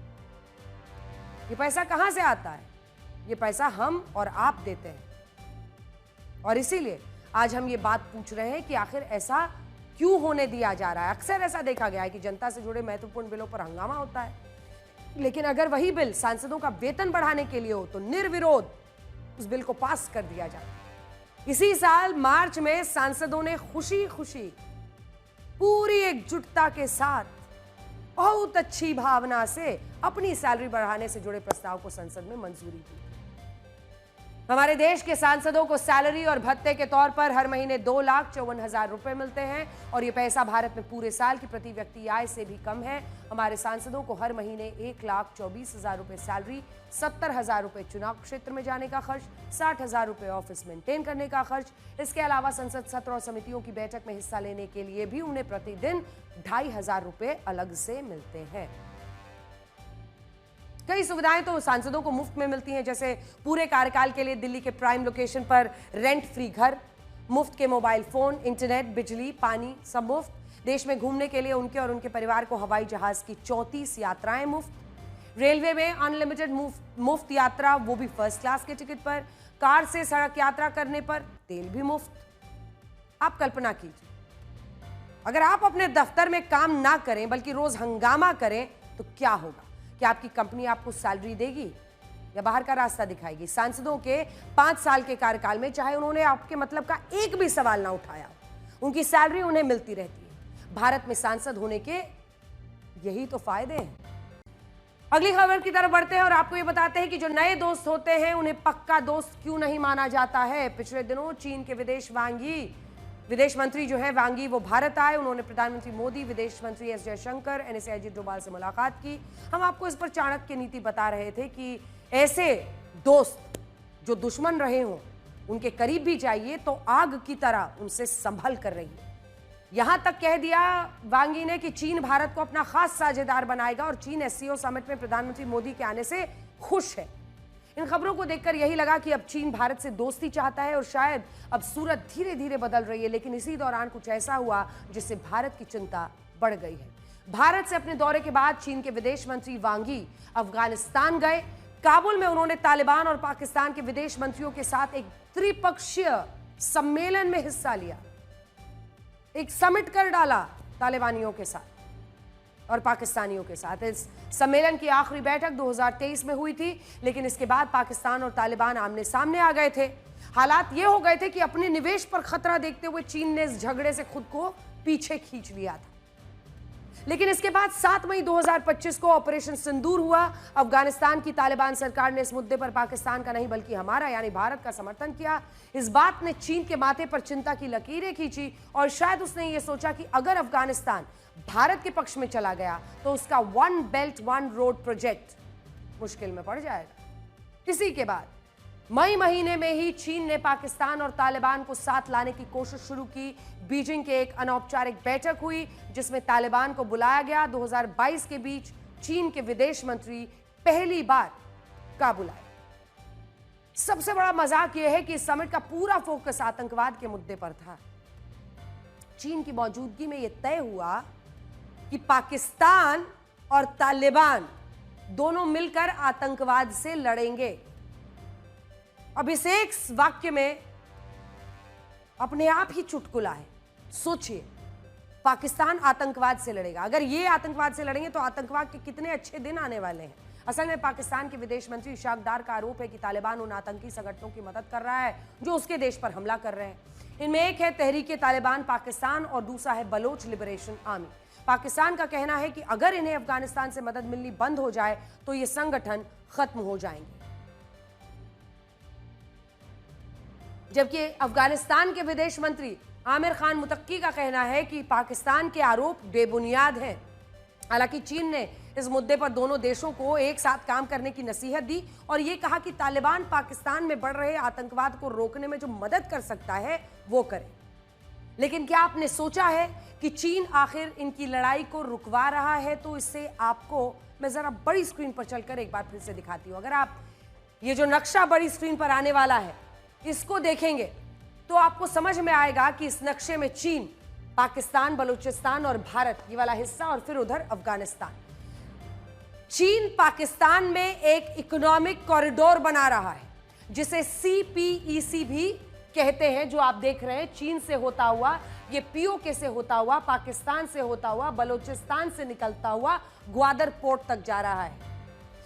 ये पैसा कहां से आता है? ये पैसा हम और आप देते हैं। और इसीलिए आज हम ये बात पूछ रहे हैं कि आखिर ऐसा क्यों होने दिया जा रहा है। अक्सर ऐसा देखा गया है कि जनता से जुड़े महत्वपूर्ण बिलों पर हंगामा होता है, लेकिन अगर वही बिल सांसदों का वेतन बढ़ाने के लिए हो तो निर्विरोध उस बिल को पास कर दिया जाता है। इसी साल मार्च में सांसदों ने खुशी खुशी पूरी एकजुटता के साथ बहुत अच्छी भावना से अपनी सैलरी बढ़ाने से जुड़े प्रस्ताव को संसद में मंजूरी दी। हमारे देश के सांसदों को सैलरी और भत्ते के तौर पर हर महीने 2,54,000 रुपए मिलते हैं और ये पैसा भारत में पूरे साल की प्रति व्यक्ति आय से भी कम है। हमारे सांसदों को हर महीने 1,24,000 रुपए सैलरी, 70,000 रुपए चुनाव क्षेत्र में जाने का खर्च, 60,000 रुपए ऑफिस मेंटेन करने का खर्च। इसके अलावा संसद सत्र और समितियों की बैठक में हिस्सा लेने के लिए भी उन्हें प्रतिदिन 2,500 रुपए अलग से मिलते हैं। कई सुविधाएं तो सांसदों को मुफ्त में मिलती हैं, जैसे पूरे कार्यकाल के लिए दिल्ली के प्राइम लोकेशन पर रेंट फ्री घर, मुफ्त के मोबाइल फोन, इंटरनेट, बिजली, पानी सब मुफ्त। देश में घूमने के लिए उनके और उनके परिवार को हवाई जहाज की 34 यात्राएं मुफ्त। रेलवे में अनलिमिटेड मुफ्त यात्रा, वो भी फर्स्ट क्लास के टिकट पर। कार से सड़क यात्रा करने पर तेल भी मुफ्त। आप कल्पना कीजिए, अगर आप अपने दफ्तर में काम ना करें बल्कि रोज हंगामा करें तो क्या होगा? क्या आपकी कंपनी आपको सैलरी देगी या बाहर का रास्ता दिखाएगी? सांसदों के 5 साल के कार्यकाल में चाहे उन्होंने आपके मतलब का एक भी सवाल ना उठाया, उनकी सैलरी उन्हें मिलती रहती है। भारत में सांसद होने के यही तो फायदे हैं। अगली खबर की तरफ बढ़ते हैं और आपको ये बताते हैं कि जो नए दोस्त होते हैं उन्हें पक्का दोस्त क्यों नहीं माना जाता है। पिछले दिनों चीन के विदेश मंत्री जो है वांगी, वो भारत आए। उन्होंने प्रधानमंत्री मोदी, विदेश मंत्री एस जयशंकर, NSA अजित डोभाल से मुलाकात की। हम आपको इस पर चाणक्य नीति बता रहे थे कि ऐसे दोस्त जो दुश्मन रहे हों उनके करीब भी जाइए तो आग की तरह उनसे संभल कर रहिए। यहां तक कह दिया वांग यी ने कि चीन भारत को अपना खास साझेदार बनाएगा और चीन एससीओ समिट में प्रधानमंत्री मोदी के आने से खुश है। इन खबरों को देखकर यही लगा कि अब चीन भारत से दोस्ती चाहता है और शायद अब सूरत धीरे धीरे बदल रही है, लेकिन इसी दौरान कुछ ऐसा हुआ जिससे भारत की चिंता बढ़ गई है। भारत से अपने दौरे के बाद चीन के विदेश मंत्री वांग यी अफगानिस्तान गए। काबुल में उन्होंने तालिबान और पाकिस्तान के विदेश मंत्रियों के साथ एक त्रिपक्षीय सम्मेलन में हिस्सा लिया, एक समिट कर डाला तालिबानियों के साथ और पाकिस्तानियों के साथ। इस सम्मेलन की आखिरी बैठक 2023 में हुई थी, लेकिन इसके बाद पाकिस्तान और तालिबान आमने सामने आ गए थे। हालात ये हो गए थे कि अपने निवेश पर खतरा देखते हुए चीन ने इस झगड़े से खुद को पीछे खींच लिया था। लेकिन इसके बाद 7 मई 2025 को ऑपरेशन सिंदूर हुआ। अफगानिस्तान की तालिबान सरकार ने इस मुद्दे पर पाकिस्तान का नहीं बल्कि हमारा यानी भारत का समर्थन किया। इस बात ने चीन के माथे पर चिंता की लकीरें खींची और शायद उसने ये सोचा कि अगर अफगानिस्तान भारत के पक्ष में चला गया तो उसका one belt one road project मुश्किल में पड़ जाएगा। इसी के बाद मई महीने में ही चीन ने पाकिस्तान और तालिबान को साथ लाने की कोशिश शुरू की। बीजिंग के एक अनौपचारिक बैठक हुई जिसमें तालिबान को बुलाया गया। 2022 के बीच चीन के विदेश मंत्री पहली बार काबुल आए। सबसे बड़ा मजाक यह है कि इस समिट का पूरा फोकस आतंकवाद के मुद्दे पर था। चीन की मौजूदगी में यह तय हुआ कि पाकिस्तान और तालिबान दोनों मिलकर आतंकवाद से लड़ेंगे। अब इस एक वाक्य में अपने आप ही चुटकुला है। सोचिए, पाकिस्तान आतंकवाद से लड़ेगा। अगर ये आतंकवाद से लड़ेंगे तो आतंकवाद के कितने अच्छे दिन आने वाले हैं। असल में पाकिस्तान के विदेश मंत्री इशाक डार का आरोप है कि तालिबान उन आतंकी संगठनों की मदद कर रहा है जो उसके देश पर हमला कर रहे हैं। इनमें एक है तहरीक तालिबान पाकिस्तान और दूसरा है बलोच लिबरेशन आर्मी। पाकिस्तान का कहना है कि अगर इन्हें अफगानिस्तान से मदद मिलनी बंद हो जाए तो ये संगठन खत्म हो जाएंगे, जबकि अफगानिस्तान के विदेश मंत्री आमिर खान मुतक्की का कहना है कि पाकिस्तान के आरोप बेबुनियाद हैं। हालांकि चीन ने इस मुद्दे पर दोनों देशों को एक साथ काम करने की नसीहत दी और यह कहा कि तालिबान पाकिस्तान में बढ़ रहे आतंकवाद को रोकने में जो मदद कर सकता है वो करे। लेकिन क्या आपने सोचा है कि चीन आखिर इनकी लड़ाई को रुकवा रहा है? तो इससे आपको मैं जरा बड़ी स्क्रीन पर चलकर एक बार फिर से दिखाती हूं। अगर आप ये जो नक्शा बड़ी स्क्रीन पर आने वाला है इसको देखेंगे तो आपको समझ में आएगा कि इस नक्शे में चीन, पाकिस्तान, बलूचिस्तान और भारत ये वाला हिस्सा और फिर उधर अफगानिस्तान। चीन पाकिस्तान में एक इकोनॉमिक कॉरिडोर बना रहा है जिसे CPEC भी कहते हैं, जो आप देख रहे हैं चीन से होता हुआ, ये POK से होता हुआ, पाकिस्तान से होता हुआ, बलूचिस्तान से निकलता हुआ ग्वादर पोर्ट तक जा रहा है।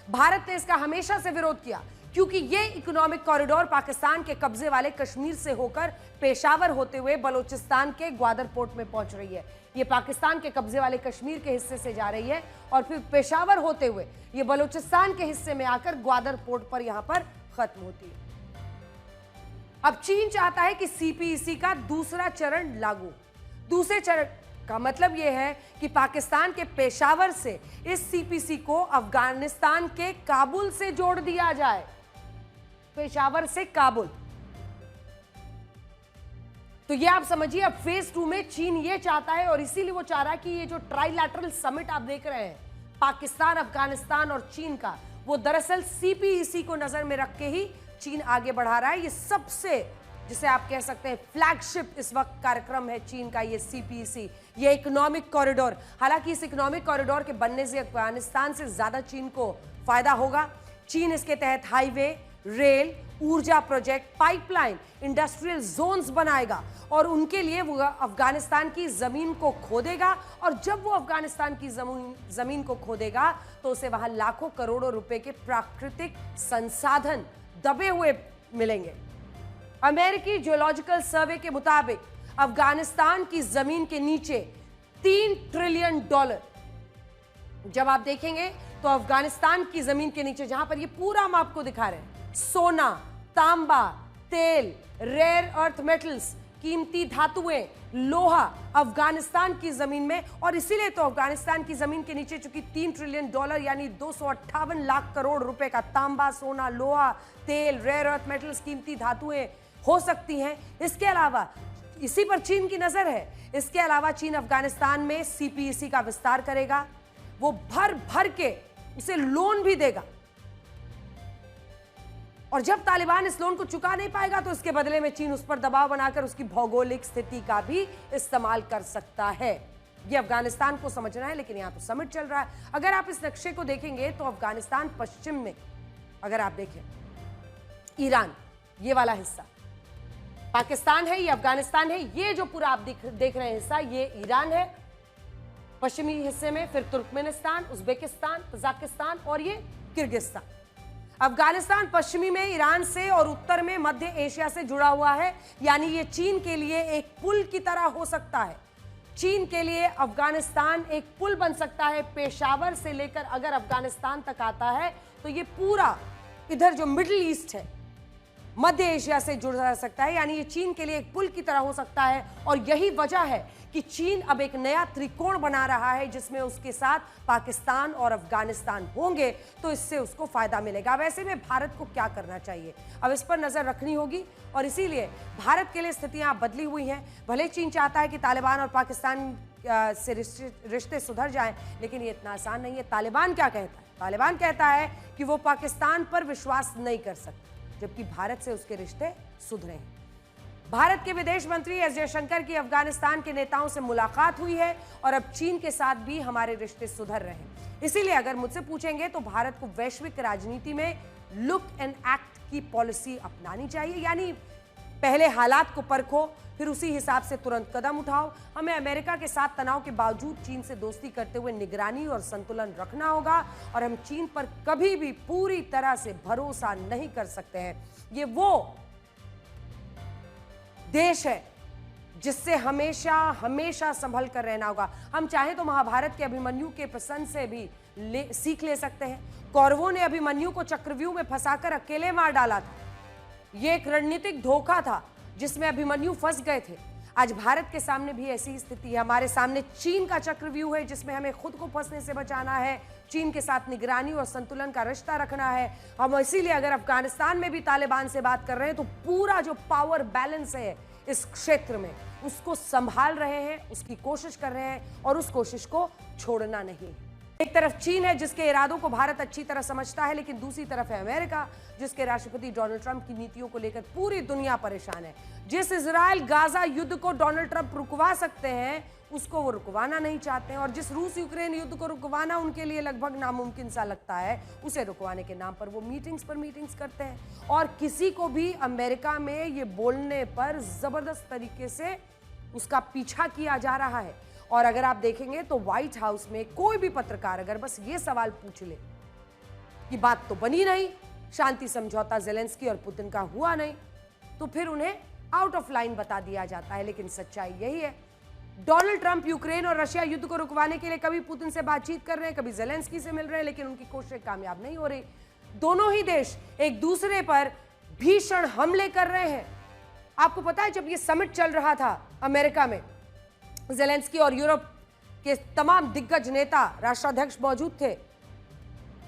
भारत ने इसका हमेशा से विरोध किया क्योंकि ये इकोनॉमिक कॉरिडोर पाकिस्तान के कब्जे वाले कश्मीर से होकर पेशावर होते हुए बलूचिस्तान के ग्वादर पोर्ट में पहुंच रही है। ये पाकिस्तान के कब्जे वाले कश्मीर के हिस्से से जा रही है और फिर पेशावर होते हुए ये बलूचिस्तान के हिस्से में आकर ग्वादर पोर्ट पर यहां पर खत्म होती है। अब चीन चाहता है कि CPEC का दूसरा चरण लागू। दूसरे चरण का मतलब यह है कि पाकिस्तान के पेशावर से इस CPEC को अफगानिस्तान के काबुल से जोड़ दिया जाए। पेशावर से काबुल। तो ये आप समझिए, अब फेज 2 में चीन ये चाहता है और इसीलिए वो चाह रहा है कि ये जो ट्राइलैटरल समिट आप देख रहे हैं पाकिस्तान, अफगानिस्तान और चीन का, वो दरअसल CPEC को नजर में रख के ही चीन आगे बढ़ा रहा है। ये सबसे, जिसे आप कह सकते हैं फ्लैगशिप इस वक्त कार्यक्रम है चीन का, ये CPEC, ये इकोनॉमिक कॉरिडोर। हालांकि इस इकोनॉमिक कॉरिडोर के बनने से अफगानिस्तान से ज्यादा चीन को फायदा होगा। चीन इसके तहत हाईवे, रेल, ऊर्जा प्रोजेक्ट, पाइपलाइन, इंडस्ट्रियल जोन्स बनाएगा और उनके लिए वो अफगानिस्तान की जमीन को खोदेगा और जब वो अफगानिस्तान की जमीन को खोदेगा तो उसे वहां लाखों करोड़ों रुपए के प्राकृतिक संसाधन दबे हुए मिलेंगे। अमेरिकी जियोलॉजिकल सर्वे के मुताबिक अफगानिस्तान की जमीन के नीचे $3 ट्रिलियन, जब आप देखेंगे तो अफगानिस्तान की जमीन के नीचे, जहां पर ये पूरा हम आपको दिखा रहे हैं, सोना, तांबा, तेल, रेयर अर्थ मेटल्स, कीमती धातुएं, लोहा अफगानिस्तान की जमीन में। और इसीलिए तो अफगानिस्तान की जमीन के नीचे चूंकि $3 ट्रिलियन यानी 258 लाख करोड़ रुपए का तांबा, सोना, लोहा, तेल, रेयर अर्थ मेटल्स, कीमती धातुएं हो सकती हैं। इसके अलावा इसी पर चीन की नजर है। इसके अलावा चीन अफगानिस्तान में सीपीईसी का विस्तार करेगा, वो भर भर के उसे लोन भी देगा, और जब तालिबान इस लोन को चुका नहीं पाएगा तो इसके बदले में चीन उस पर दबाव बनाकर उसकी भौगोलिक स्थिति का भी इस्तेमाल कर सकता है। यह अफगानिस्तान को समझना है, लेकिन यहां तो समिट चल रहा है। अगर आप इस नक्शे को देखेंगे तो अफगानिस्तान पश्चिम में, अगर आप देखें, ईरान ये वाला हिस्सा पाकिस्तान है, ये अफगानिस्तान है, ये जो पूरा आप देख रहे हैं हिस्सा, ये ईरान है पश्चिमी हिस्से में, फिर तुर्कमेनिस्तान, उज्बेकिस्तान, तजाकिस्तान और ये किर्गिस्तान। अफगानिस्तान पश्चिमी में ईरान से और उत्तर में मध्य एशिया से जुड़ा हुआ है, यानी ये चीन के लिए एक पुल की तरह हो सकता है। चीन के लिए अफगानिस्तान एक पुल बन सकता है। पेशावर से लेकर अगर अफगानिस्तान तक आता है तो ये पूरा इधर जो मिडिल ईस्ट है, मध्य एशिया से जुड़ जा सकता है, यानी ये चीन के लिए एक पुल की तरह हो सकता है। और यही वजह है कि चीन अब एक नया त्रिकोण बना रहा है जिसमें उसके साथ पाकिस्तान और अफगानिस्तान होंगे, तो इससे उसको फायदा मिलेगा। वैसे में भारत को क्या करना चाहिए, अब इस पर नजर रखनी होगी, और इसीलिए भारत के लिए स्थितियां बदली हुई हैं। भले चीन चाहता है कि तालिबान और पाकिस्तान से रिश्ते सुधर जाएं, लेकिन ये इतना आसान नहीं है। तालिबान क्या कहता है? तालिबान कहता है कि वो पाकिस्तान पर विश्वास नहीं कर सकता, जबकि भारत से उसके रिश्ते सुधरे हैं। भारत के विदेश मंत्री एस जयशंकर की अफगानिस्तान के नेताओं से मुलाकात हुई है, और अब चीन के साथ भी हमारे रिश्ते सुधर रहे हैं। इसीलिए अगर मुझसे पूछेंगे तो भारत को वैश्विक राजनीति में लुक एंड एक्ट की पॉलिसी अपनानी चाहिए, यानी पहले हालात को परखो, फिर उसी हिसाब से तुरंत कदम उठाओ। हमें अमेरिका के साथ तनाव के बावजूद चीन से दोस्ती करते हुए निगरानी और संतुलन रखना होगा, और हम चीन पर कभी भी पूरी तरह से भरोसा नहीं कर सकते हैं। ये वो देश है जिससे हमेशा हमेशा संभल कर रहना होगा। हम चाहें तो महाभारत के अभिमन्यु के प्रसंग से भी सीख ले सकते हैं। कौरवों ने अभिमन्यु को चक्रव्यूह में फंसाकर अकेले मार डाला था। यह एक रणनीतिक धोखा था जिसमें अभिमन्यु फंस गए थे। आज भारत के सामने भी ऐसी स्थिति है। हमारे सामने चीन का चक्रव्यूह है जिसमें हमें खुद को फंसने से बचाना है, चीन के साथ निगरानी और संतुलन का रिश्ता रखना है। हम इसीलिए अगर अफगानिस्तान में भी तालिबान से बात कर रहे हैं तो पूरा जो पावर बैलेंस है इस क्षेत्र में उसको संभाल रहे हैं, उसकी कोशिश कर रहे हैं, और उस कोशिश को छोड़ना नहीं। एक तरफ चीन है जिसके इरादों को भारत अच्छी तरह समझता है, लेकिन दूसरी तरफ है अमेरिका जिसके राष्ट्रपति डोनाल्ड ट्रंप की नीतियों को लेकर पूरी दुनिया परेशान है। जिस इजराइल गाजा युद्ध को डोनाल्ड ट्रंप रुकवा सकते हैं उसको वो रुकवाना नहीं चाहते हैं, और जिस रूस यूक्रेन युद्ध को रुकवाना उनके लिए लगभग नामुमकिन सा लगता है, उसे रुकवाने के नाम पर वो मीटिंग्स पर मीटिंग्स करते हैं। और किसी को भी अमेरिका में ये बोलने पर जबरदस्त तरीके से उसका पीछा किया जा रहा है। और अगर आप देखेंगे तो व्हाइट हाउस में कोई भी पत्रकार अगर बस ये सवाल पूछ ले कि बात तो बनी नहीं, शांति समझौता ज़ेलेंस्की और पुतिन का हुआ नहीं, तो फिर उन्हें आउट ऑफ लाइन बता दिया जाता है। लेकिन सच्चाई यही है, डोनाल्ड ट्रंप यूक्रेन और रशिया युद्ध को रुकवाने के लिए कभी पुतिन से बातचीत कर रहे हैं, कभी ज़ेलेंस्की से मिल रहे हैं, लेकिन उनकी कोशिशें कामयाब नहीं हो रही। दोनों ही देश एक दूसरे पर भीषण हमले कर रहे हैं। आपको पता है जब ये समिट चल रहा था अमेरिका में, ज़ेलेंस्की और यूरोप के तमाम दिग्गज नेता राष्ट्राध्यक्ष मौजूद थे।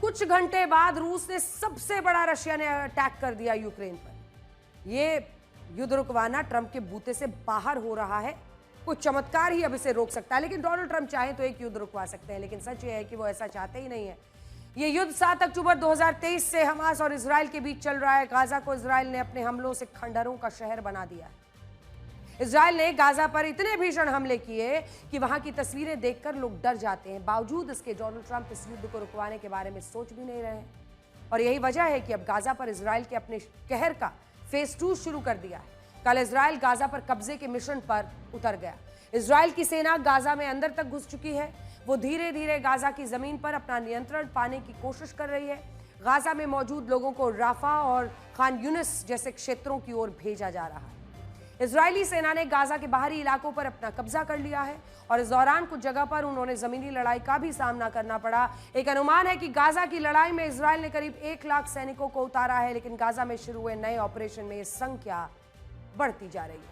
कुछ घंटे बाद रूस ने सबसे बड़ा रशिया ने अटैक कर दिया यूक्रेन पर। यह युद्ध रुकवाना ट्रंप के बूते से बाहर हो रहा है। कोई चमत्कार ही अब इसे रोक सकता है, लेकिन डोनाल्ड ट्रंप चाहे तो एक युद्ध रुकवा सकते हैं, लेकिन सच यह है कि वो ऐसा चाहते ही नहीं है। ये युद्ध 7 अक्टूबर 2023 से हमास और इजराइल के बीच चल रहा है। गाजा को इजराइल ने अपने हमलों से खंडहरों का शहर बना दिया है। इजराइल ने गाजा पर इतने भीषण हमले किए कि वहां की तस्वीरें देखकर लोग डर जाते हैं। बावजूद इसके डोनाल्ड ट्रंप इस युद्ध को रुकवाने के बारे में सोच भी नहीं रहे हैं, और यही वजह है कि अब गाजा पर इजराइल के अपने कहर का फेज 2 शुरू कर दिया है। कल इजराइल गाजा पर कब्जे के मिशन पर उतर गया। इजराइल की सेना गाजा में अंदर तक घुस चुकी है। वो धीरे धीरे गाजा की जमीन पर अपना नियंत्रण पाने की कोशिश कर रही है। गाजा में मौजूद लोगों को राफा और खान यूनिस जैसे क्षेत्रों की ओर भेजा जा रहा है। इजरायली सेना ने गाजा के बाहरी इलाकों पर अपना कब्जा कर लिया है, और इस दौरान कुछ जगह पर उन्होंने जमीनी लड़ाई का भी सामना करना पड़ा। एक अनुमान है कि गाजा की लड़ाई में इजरायल ने करीब 1 लाख सैनिकों को उतारा है, लेकिन गाजा में शुरू हुए नए ऑपरेशन में यह संख्या बढ़ती जा रही है।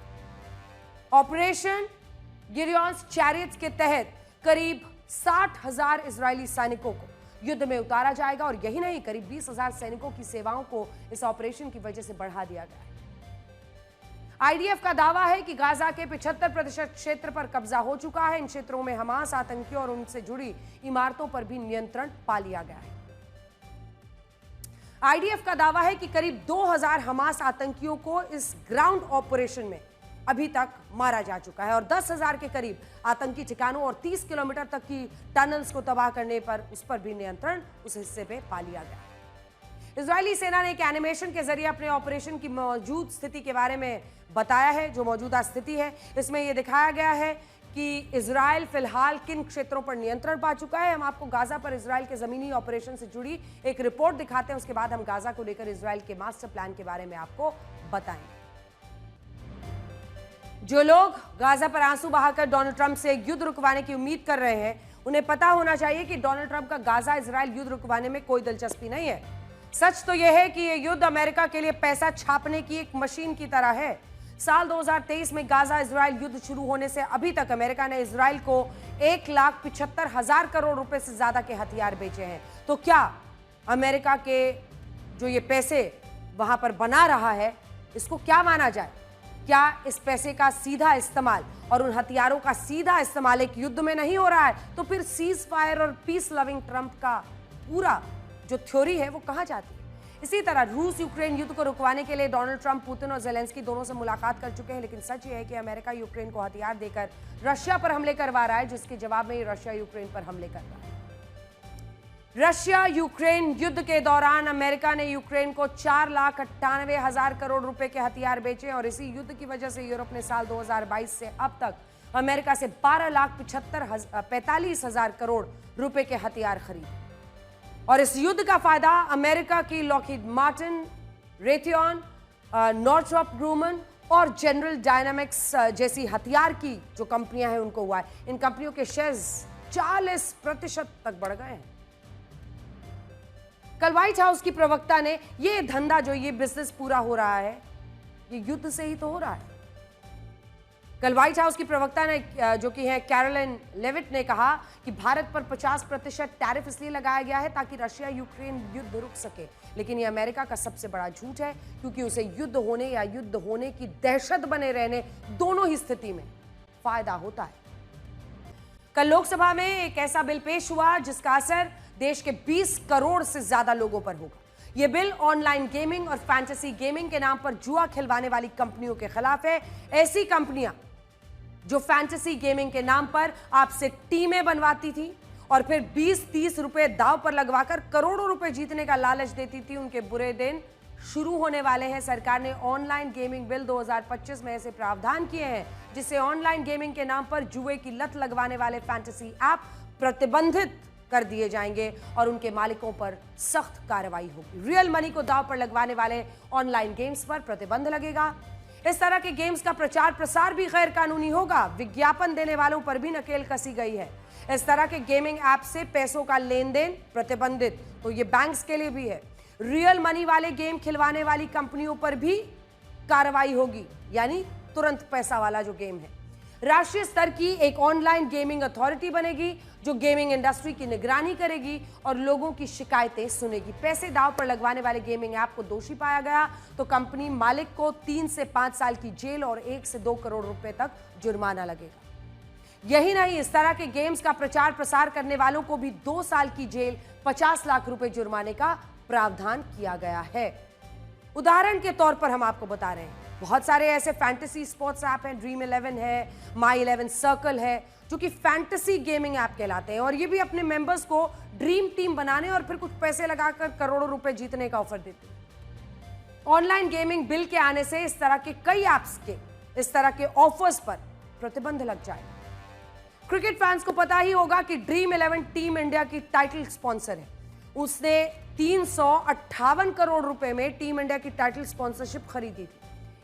ऑपरेशन गिरियॉन्स चैरियट्स के तहत करीब 60,000 इजरायली सैनिकों को युद्ध में उतारा जाएगा, और यही नहीं, करीब 20,000 सैनिकों की सेवाओं को इस ऑपरेशन की वजह से बढ़ा दिया गया है। आईडीएफ का दावा है कि गाजा के 75% क्षेत्र पर कब्जा हो चुका है। इन क्षेत्रों में हमास आतंकियों और उनसे जुड़ी इमारतों पर भी नियंत्रण पा लिया गया है। आईडीएफ का दावा है कि करीब 2000 हमास आतंकियों को इस ग्राउंड ऑपरेशन में अभी तक मारा जा चुका है और 10,000 के करीब आतंकी ठिकानों और 30 किलोमीटर तक की टनल्स को तबाह करने पर उस पर भी नियंत्रण उस हिस्से पे पा लिया गया। इजरायली सेना ने एक एनिमेशन के जरिए अपने ऑपरेशन की मौजूद स्थिति के बारे में बताया है। जो मौजूदा स्थिति है इसमें यह दिखाया गया है कि इजराइल फिलहाल किन क्षेत्रों पर नियंत्रण पा चुका है। हम आपको गाजा पर इजराइल के जमीनी ऑपरेशन से जुड़ी एक रिपोर्ट दिखाते हैं, उसके बाद हम गाजा को लेकर इजराइल के मास्टर प्लान के बारे में आपको बताएंगे। जो लोग गाजा पर आंसू बहाकर डोनाल्ड ट्रंप से युद्ध रुकवाने की उम्मीद कर रहे हैं, उन्हें पता होना चाहिए कि डोनाल्ड ट्रंप का गाजा इजराइल युद्ध रुकवाने में कोई दिलचस्पी नहीं है। सच तो यह है कि यह युद्ध अमेरिका के लिए पैसा छापने की एक मशीन की तरह है। साल 2023 में गाजा इजराइल युद्ध शुरू होने से अभी तक अमेरिका ने इजराइल को 1,75,000 करोड़ रुपए से ज्यादा के हथियार बेचे हैं। तो क्या अमेरिका के जो ये पैसे वहां पर बना रहा है, इसको क्या माना जाए? क्या इस पैसे का सीधा इस्तेमाल और उन हथियारों का सीधा इस्तेमाल एक युद्ध में नहीं हो रहा है? तो फिर सीज फायर और पीस लविंग ट्रंप का पूरा जो थ्योरी है वो कहां जाती है? इसी तरह रूस यूक्रेन युद्ध को रुकवाने के लिए डोनाल्ड ट्रंप, पुतिन और जेलेंस्की दोनों से मुलाकात कर चुके हैं, लेकिन सच ये है कि अमेरिका यूक्रेन को हथियार देकर रशिया पर हमले करवा रहा है, जिसके जवाब में रशिया यूक्रेन पर हमले कर रहा है। रशिया यूक्रेन युद्ध के दौरान अमेरिका ने यूक्रेन को 4,98,000 करोड़ रुपए के हथियार बेचे और इसी युद्ध की वजह से यूरोप ने साल 2022 से अब तक अमेरिका से 12,45,000 करोड़ रुपए के हथियार खरीदे। और इस युद्ध का फायदा अमेरिका की लॉकहीड मार्टिन, रेथियन, नॉर्थरॉप ग्रूमन और जनरल डायनामिक्स जैसी हथियार की जो कंपनियां हैं उनको हुआ है। इन कंपनियों के शेयर्स 40% तक बढ़ गए हैं। कल व्हाइट हाउस की प्रवक्ता ने ये धंधा, जो ये बिजनेस पूरा हो रहा है, ये युद्ध से ही तो हो रहा है। कल व्हाइट हाउस की प्रवक्ता ने, जो कि है कैरोलिन लेविट, ने कहा कि भारत पर 50% टैरिफ इसलिए लगाया गया है ताकि रशिया यूक्रेन युद्ध रुक सके। लेकिन ये अमेरिका का सबसे बड़ा झूठ है, क्योंकि उसे युद्ध होने या युद्ध होने की दहशत बने रहने, दोनों ही स्थिति में फायदा होता है। कल लोकसभा में एक ऐसा बिल पेश हुआ जिसका असर देश के 20 करोड़ से ज्यादा लोगों पर होगा। यह बिल ऑनलाइन गेमिंग और फैंटेसी गेमिंग के नाम पर जुआ खिलवाने वाली कंपनियों के खिलाफ है। ऐसी कंपनियां जो फैंटेसी गेमिंग के नाम पर आपसे टीमें बनवाती थी और फिर 20-30 रुपए दांव पर लगवाकर करोड़ों रुपए जीतने का लालच देती थी, उनके बुरे दिन शुरू होने वाले हैं। सरकार ने ऑनलाइन गेमिंग बिल 2025 में ऐसे प्रावधान किए हैं जिससे ऑनलाइन गेमिंग के नाम पर जुए की लत लगवाने वाले फैंटेसी ऐप प्रतिबंधित कर दिए जाएंगे और उनके मालिकों पर सख्त कार्रवाई होगी। रियल मनी को दांव पर लगवाने वाले ऑनलाइन गेम्स पर प्रतिबंध लगेगा। इस तरह के गेम्स का प्रचार प्रसार भी गैर कानूनी होगा। विज्ञापन देने वालों पर भी नकेल कसी गई है। इस तरह के गेमिंग ऐप से पैसों का लेन देन प्रतिबंधित, तो ये बैंक्स के लिए भी है। रियल मनी वाले गेम खिलवाने वाली कंपनियों पर भी कार्रवाई होगी, यानी तुरंत पैसा वाला जो गेम है। राष्ट्रीय स्तर की एक ऑनलाइन गेमिंग अथॉरिटी बनेगी जो गेमिंग इंडस्ट्री की निगरानी करेगी और लोगों की शिकायतें सुनेगी। पैसे दांव पर लगवाने वाले गेमिंग ऐप को दोषी पाया गया तो कंपनी मालिक को 3 से 5 साल की जेल और 1 से 2 करोड़ रुपए तक जुर्माना लगेगा। यही नहीं, इस तरह के गेम्स का प्रचार प्रसार करने वालों को भी 2 साल की जेल, 50 लाख रुपए जुर्माने का प्रावधान किया गया है। उदाहरण के तौर पर हम आपको बता रहे हैं, बहुत सारे ऐसे फैंटेसी स्पोर्ट्स ऐप हैं, ड्रीम 11 है, माई 11 सर्कल है, जो कि फैंटेसी गेमिंग ऐप कहलाते हैं और ये भी अपने मेंबर्स को ड्रीम टीम बनाने और फिर कुछ पैसे लगाकर करोड़ों रुपए जीतने का ऑफर देते हैं। ऑनलाइन गेमिंग बिल के आने से इस तरह के कई ऐप्स के इस तरह के ऑफर्स पर प्रतिबंध लग जाएगा। क्रिकेट फैंस को पता ही होगा कि ड्रीम 11 टीम इंडिया की टाइटल स्पॉन्सर है। उसने 358 करोड़ रुपए में टीम इंडिया की टाइटल स्पॉन्सरशिप खरीदी थी।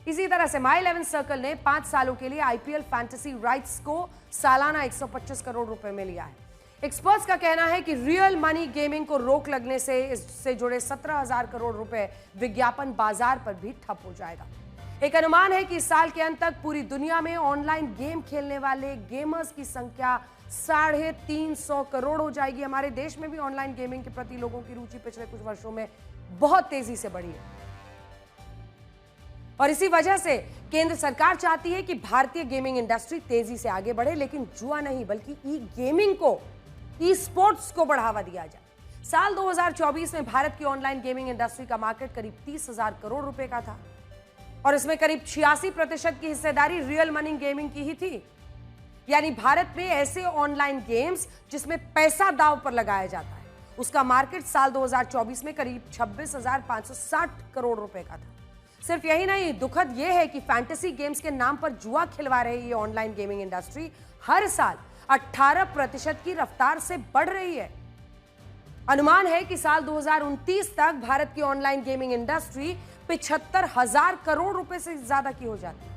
इसी तरह से माई 11 सर्कल ने 5 सालों के लिए आईपीएल फैंटेसी राइट्स को सालाना 125 करोड़ रुपए में लिया है। एक्सपर्ट्स का कहना है कि रियल मनी गेमिंग को रोक लगने से इससे जुड़े 17,000 करोड़ रुपए विज्ञापन बाजार पर भी ठप हो जाएगा। एक अनुमान है कि इस साल के अंत तक पूरी दुनिया में ऑनलाइन गेम खेलने वाले गेमर्स की संख्या 350 करोड़ हो जाएगी। हमारे देश में भी ऑनलाइन गेमिंग के प्रति लोगों की रुचि पिछले कुछ वर्षों में बहुत तेजी से बढ़ी है। और इसी वजह से केंद्र सरकार चाहती है कि भारतीय गेमिंग इंडस्ट्री तेजी से आगे बढ़े, लेकिन जुआ नहीं बल्कि ई गेमिंग को, ई स्पोर्ट्स को बढ़ावा दिया जाए। साल 2024 में भारत की ऑनलाइन गेमिंग इंडस्ट्री का मार्केट करीब 30,000 करोड़ रुपए का था और इसमें करीब 86% की हिस्सेदारी रियल मनी गेमिंग की ही थी। यानी भारत में ऐसे ऑनलाइन गेम्स जिसमें पैसा दांव पर लगाया जाता है, उसका मार्केट साल 2024 में करीब 26,560 करोड़ रुपए का था। सिर्फ यही नहीं, दुखद यह है कि फैंटेसी गेम्स के नाम पर जुआ खिलवा रही ये ऑनलाइन गेमिंग इंडस्ट्री हर साल 18% की रफ्तार से बढ़ रही है। अनुमान है कि साल 2029 तक भारत की ऑनलाइन गेमिंग इंडस्ट्री 75,000 करोड़ रुपए से ज्यादा की हो जाती है।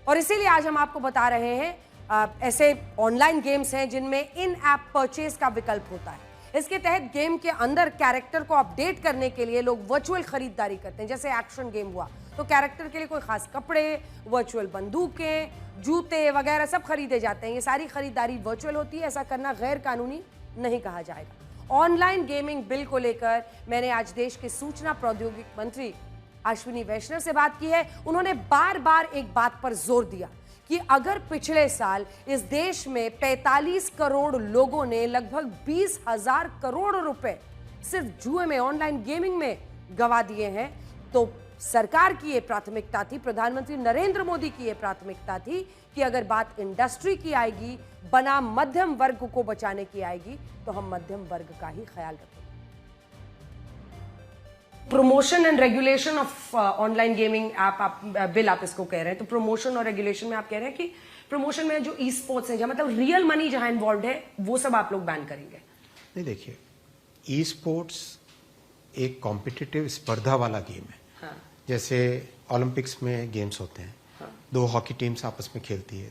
और इसीलिए आज हम आपको बता रहे हैं ऐसे ऑनलाइन गेम्स हैं जिनमें इन ऐप परचेज का विकल्प होता है। इसके तहत गेम के अंदर कैरेक्टर को अपडेट करने के लिए लोग वर्चुअल खरीदारी करते हैं। जैसे एक्शन गेम हुआ तो कैरेक्टर के लिए कोई खास कपड़े, वर्चुअल बंदूकें, जूते वगैरह सब खरीदे जाते हैं। ये सारी खरीदारी वर्चुअल होती है। ऐसा करना गैर कानूनी नहीं कहा जाएगा। ऑनलाइन गेमिंग बिल को लेकर मैंने आज देश के सूचना प्रौद्योगिकी मंत्री अश्विनी वैष्णव से बात की है। उन्होंने बार बार एक बात पर जोर दिया कि अगर पिछले साल इस देश में 45 करोड़ लोगों ने लगभग 20,000 करोड़ रुपए सिर्फ जुए में, ऑनलाइन गेमिंग में गंवा दिए हैं, तो सरकार की ये प्राथमिकता थी, प्रधानमंत्री नरेंद्र मोदी की ये प्राथमिकता थी कि अगर बात इंडस्ट्री की आएगी, बनाम मध्यम वर्ग को बचाने की आएगी, तो हम मध्यम वर्ग का ही ख्याल रखें। Promotion and regulation of online gaming app bill आप इसको कह रहे हैं, तो प्रमोशन और रेगुलेशन में आप कह रहे हैं कि प्रमोशन में जो ई स्पोर्ट्स है, जहां मतलब रियल मनी जहां इन्वॉल्व है, वो सब आप लोग बैन करेंगे? नहीं, देखिए, ई स्पोर्ट्स एक कॉम्पिटिटिव स्पर्धा वाला गेम है। हाँ। जैसे ओलंपिक्स में गेम्स होते हैं, हाँ। 2 हॉकी टीम्स आपस में खेलती है,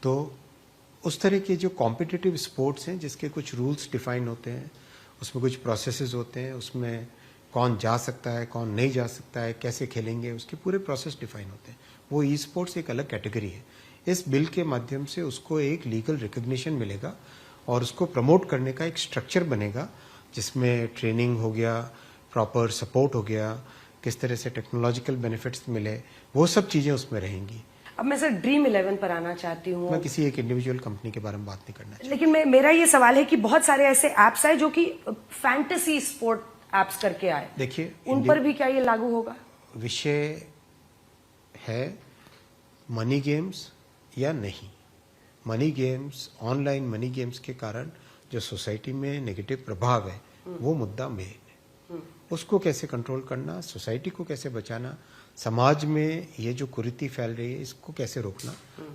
तो उस तरह के जो कॉम्पिटिटिव स्पोर्ट्स हैं जिसके कुछ रूल्स डिफाइन होते हैं, उसमें कुछ प्रोसेसेस होते हैं, उसमें कौन जा सकता है, कौन नहीं जा सकता है, कैसे खेलेंगे, उसके पूरे प्रोसेस डिफाइन होते हैं। वो ई स्पोर्ट्स एक अलग कैटेगरी है। इस बिल के माध्यम से उसको एक लीगल रिकग्निशन मिलेगा और उसको प्रमोट करने का एक स्ट्रक्चर बनेगा जिसमें ट्रेनिंग हो गया, प्रॉपर सपोर्ट हो गया, किस तरह से टेक्नोलॉजिकल बेनिफिट्स मिले, वो सब चीज़ें उसमें रहेंगी। अब मैं सर ड्रीम 11 पर आना चाहती हूँ। मैं किसी एक इंडिविजुअल कंपनी के बारे में बात नहीं करना चाहती, लेकिन मेरा ये सवाल है कि बहुत सारे ऐसे ऐप्स हैं जो कि फैंटेसी स्पोर्ट ऐप्स करके आए, देखिए उन पर भी क्या ये लागू होगा? विषय है मनी गेम्स या नहीं। Money games, online money games के कारण जो सोसाइटी में नेगेटिव प्रभाव है, वो मुद्दा मेन है। उसको कैसे कंट्रोल करना, सोसाइटी को कैसे बचाना, समाज में ये जो कुरीति फैल रही है इसको कैसे रोकना,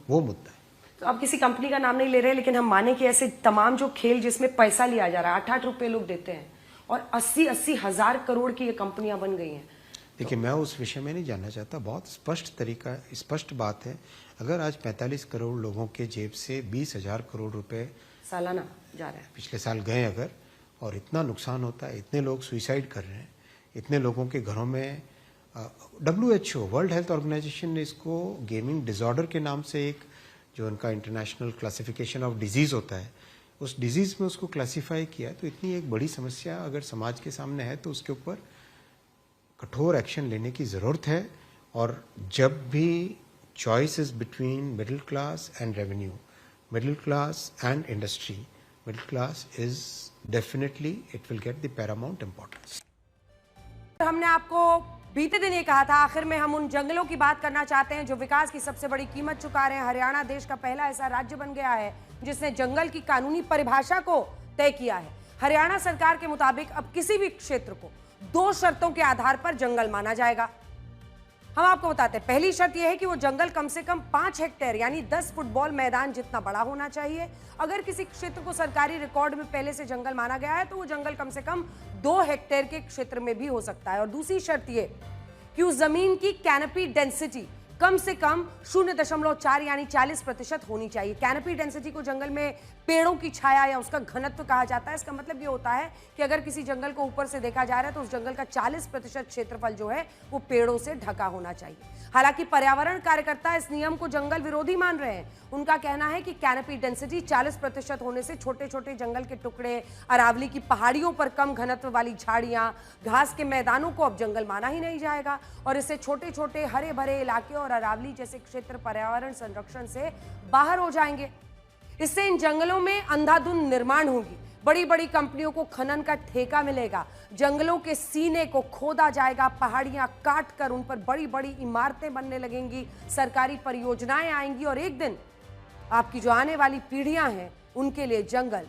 वो मुद्दा है। तो आप किसी कंपनी का नाम नहीं ले रहे, लेकिन हम माने कि ऐसे तमाम जो खेल जिसमें पैसा लिया जा रहा है, 8-8 रुपए लोग देते हैं और 80-80 हजार करोड़ की ये कंपनियां बन गई हैं। देखिए, मैं उस विषय में नहीं जानना चाहता। बहुत स्पष्ट बात है। अगर आज 45 करोड़ लोगों के जेब से 20,000 करोड़ रुपए सालाना जा रहे हैं, पिछले साल गए अगर, और इतना नुकसान होता है, इतने लोग सुइसाइड कर रहे हैं, इतने लोगों के घरों में WHO, वर्ल्ड हेल्थ ऑर्गेनाइजेशन ने इसको गेमिंग डिसऑर्डर के नाम से एक जो उनका इंटरनेशनल क्लासिफिकेशन ऑफ डिजीज होता है, उस डिजीज में उसको क्लासिफाई किया है। तो इतनी एक बड़ी समस्या अगर समाज के सामने है तो उसके ऊपर कठोर एक्शन लेने की जरूरत है। और जब भी choice is between middle class and revenue, middle class and industry, middle class is definitely it will get the Paramount importance. हमने आपको बीते दिन ये कहा था, आखिर में हम उन जंगलों की बात करना चाहते हैं जो विकास की सबसे बड़ी कीमत चुका रहे हैं। हरियाणा देश का पहला ऐसा राज्य बन गया है जिसने जंगल की कानूनी परिभाषा को तय किया है। हरियाणा सरकार के मुताबिक अब किसी भी क्षेत्र को 2 शर्तों के आधार पर जंगल माना जाएगा। हम आपको बताते हैं, पहली शर्त यह है कि वो जंगल कम से कम 5 हेक्टेयर यानी 10 फुटबॉल मैदान जितना बड़ा होना चाहिए। अगर किसी क्षेत्र को सरकारी रिकॉर्ड में पहले से जंगल माना गया है तो वो जंगल कम से कम 2 हेक्टेयर के क्षेत्र में भी हो सकता है। और दूसरी शर्त यह कि उस जमीन की कैनपी डेंसिटी कम से कम 0.4 यानी 40% होनी चाहिए। कैनोपी डेंसिटी को जंगल में पेड़ों की छाया या उसका घनत्व कहा जाता है। इसका मतलब ये होता है कि अगर किसी जंगल को ऊपर से देखा जा रहा है तो उस जंगल का 40% क्षेत्रफल जो है वो पेड़ों से ढका होना चाहिए। हालांकि पर्यावरण कार्यकर्ता इस नियम को जंगल विरोधी मान रहे हैं। उनका कहना है कि कैनोपी डेंसिटी 40% होने से छोटे छोटे जंगल के टुकड़े, अरावली की पहाड़ियों पर कम घनत्व वाली झाड़ियां, घास के मैदानों को अब जंगल माना ही नहीं जाएगा और इससे छोटे छोटे हरे भरे इलाके और अरावली जैसे क्षेत्र पर्यावरण संरक्षण से बाहर हो जाएंगे। इससे इन जंगलों में अंधाधुंध निर्माण होगी, बड़ी बड़ी कंपनियों को खनन का ठेका मिलेगा, जंगलों के सीने को खोदा जाएगा, पहाड़ियां काट कर उन पर बड़ी बड़ी इमारतें बनने लगेंगी, सरकारी परियोजनाएं आएंगी और एक दिन आपकी जो आने वाली पीढ़ियां हैं उनके लिए जंगल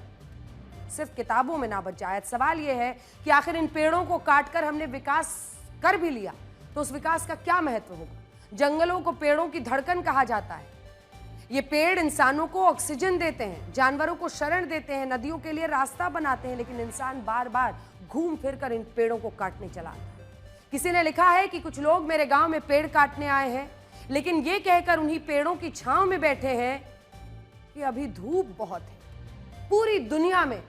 सिर्फ किताबों में ना बच जाए। सवाल यह है कि आखिर इन पेड़ों को काटकर हमने विकास कर भी लिया तो उस विकास का क्या महत्व होगा। जंगलों को पेड़ों की धड़कन कहा जाता है। ये पेड़ इंसानों को ऑक्सीजन देते हैं, जानवरों को शरण देते हैं, नदियों के लिए रास्ता बनाते हैं, लेकिन इंसान बार बार घूम फिर कर इन पेड़ों को काटने चला आता है। किसी ने लिखा है कि कुछ लोग मेरे गांव में पेड़ काटने आए हैं, लेकिन ये कहकर उन्हीं पेड़ों की छांव में बैठे हैं कि अभी धूप बहुत है। पूरी दुनिया में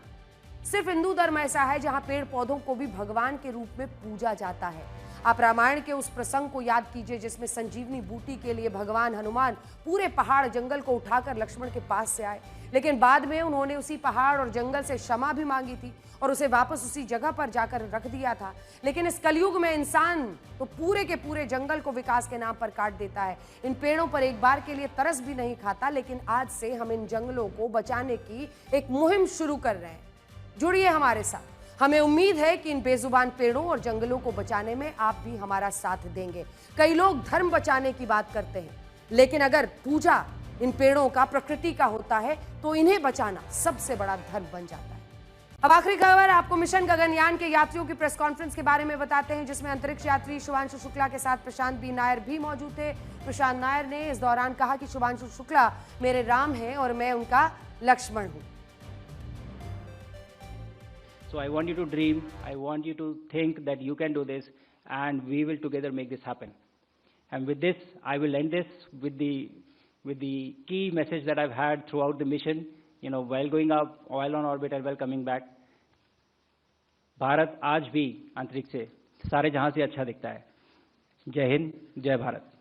सिर्फ हिंदू धर्म ऐसा है जहां पेड़ पौधों को भी भगवान के रूप में पूजा जाता है। आप रामायण के उस प्रसंग को याद कीजिए जिसमें संजीवनी बूटी के लिए भगवान हनुमान पूरे पहाड़ जंगल को उठाकर लक्ष्मण के पास से आए, लेकिन बाद में उन्होंने उसी पहाड़ और जंगल से क्षमा भी मांगी थी और उसे वापस उसी जगह पर जाकर रख दिया था। लेकिन इस कलयुग में इंसान तो पूरे के पूरे जंगल को विकास के नाम पर काट देता है, इन पेड़ों पर एक बार के लिए तरस भी नहीं खाता। लेकिन आज से हम इन जंगलों को बचाने की एक मुहिम शुरू कर रहे हैं। जुड़िए हमारे साथ, हमें उम्मीद है कि इन बेजुबान पेड़ों और जंगलों को बचाने में आप भी हमारा साथ देंगे। कई लोग धर्म बचाने की बात करते हैं, लेकिन अगर पूजा इन पेड़ों का, प्रकृति का होता है तो इन्हें बचाना सबसे बड़ा धर्म बन जाता है। अब आखिरी खबर आपको मिशन गगनयान के यात्रियों की प्रेस कॉन्फ्रेंस के बारे में बताते हैं, जिसमें अंतरिक्ष यात्री शुभांशु शुक्ला के साथ प्रशांत बी नायर भी मौजूद थे। प्रशांत नायर ने इस दौरान कहा कि शुभांशु शुक्ला मेरे राम हैं और मैं उनका लक्ष्मण हूं। So I want you to dream, I want you to think that you can do this, and we will together make this happen. And with this, I will end this with the key message that I've had throughout the mission, while going up, while on orbit, and while coming back. Bharat आज भी अंतरिक्ष से सारे जहां से अच्छा दिखता है। जय हिंद, जय भारत।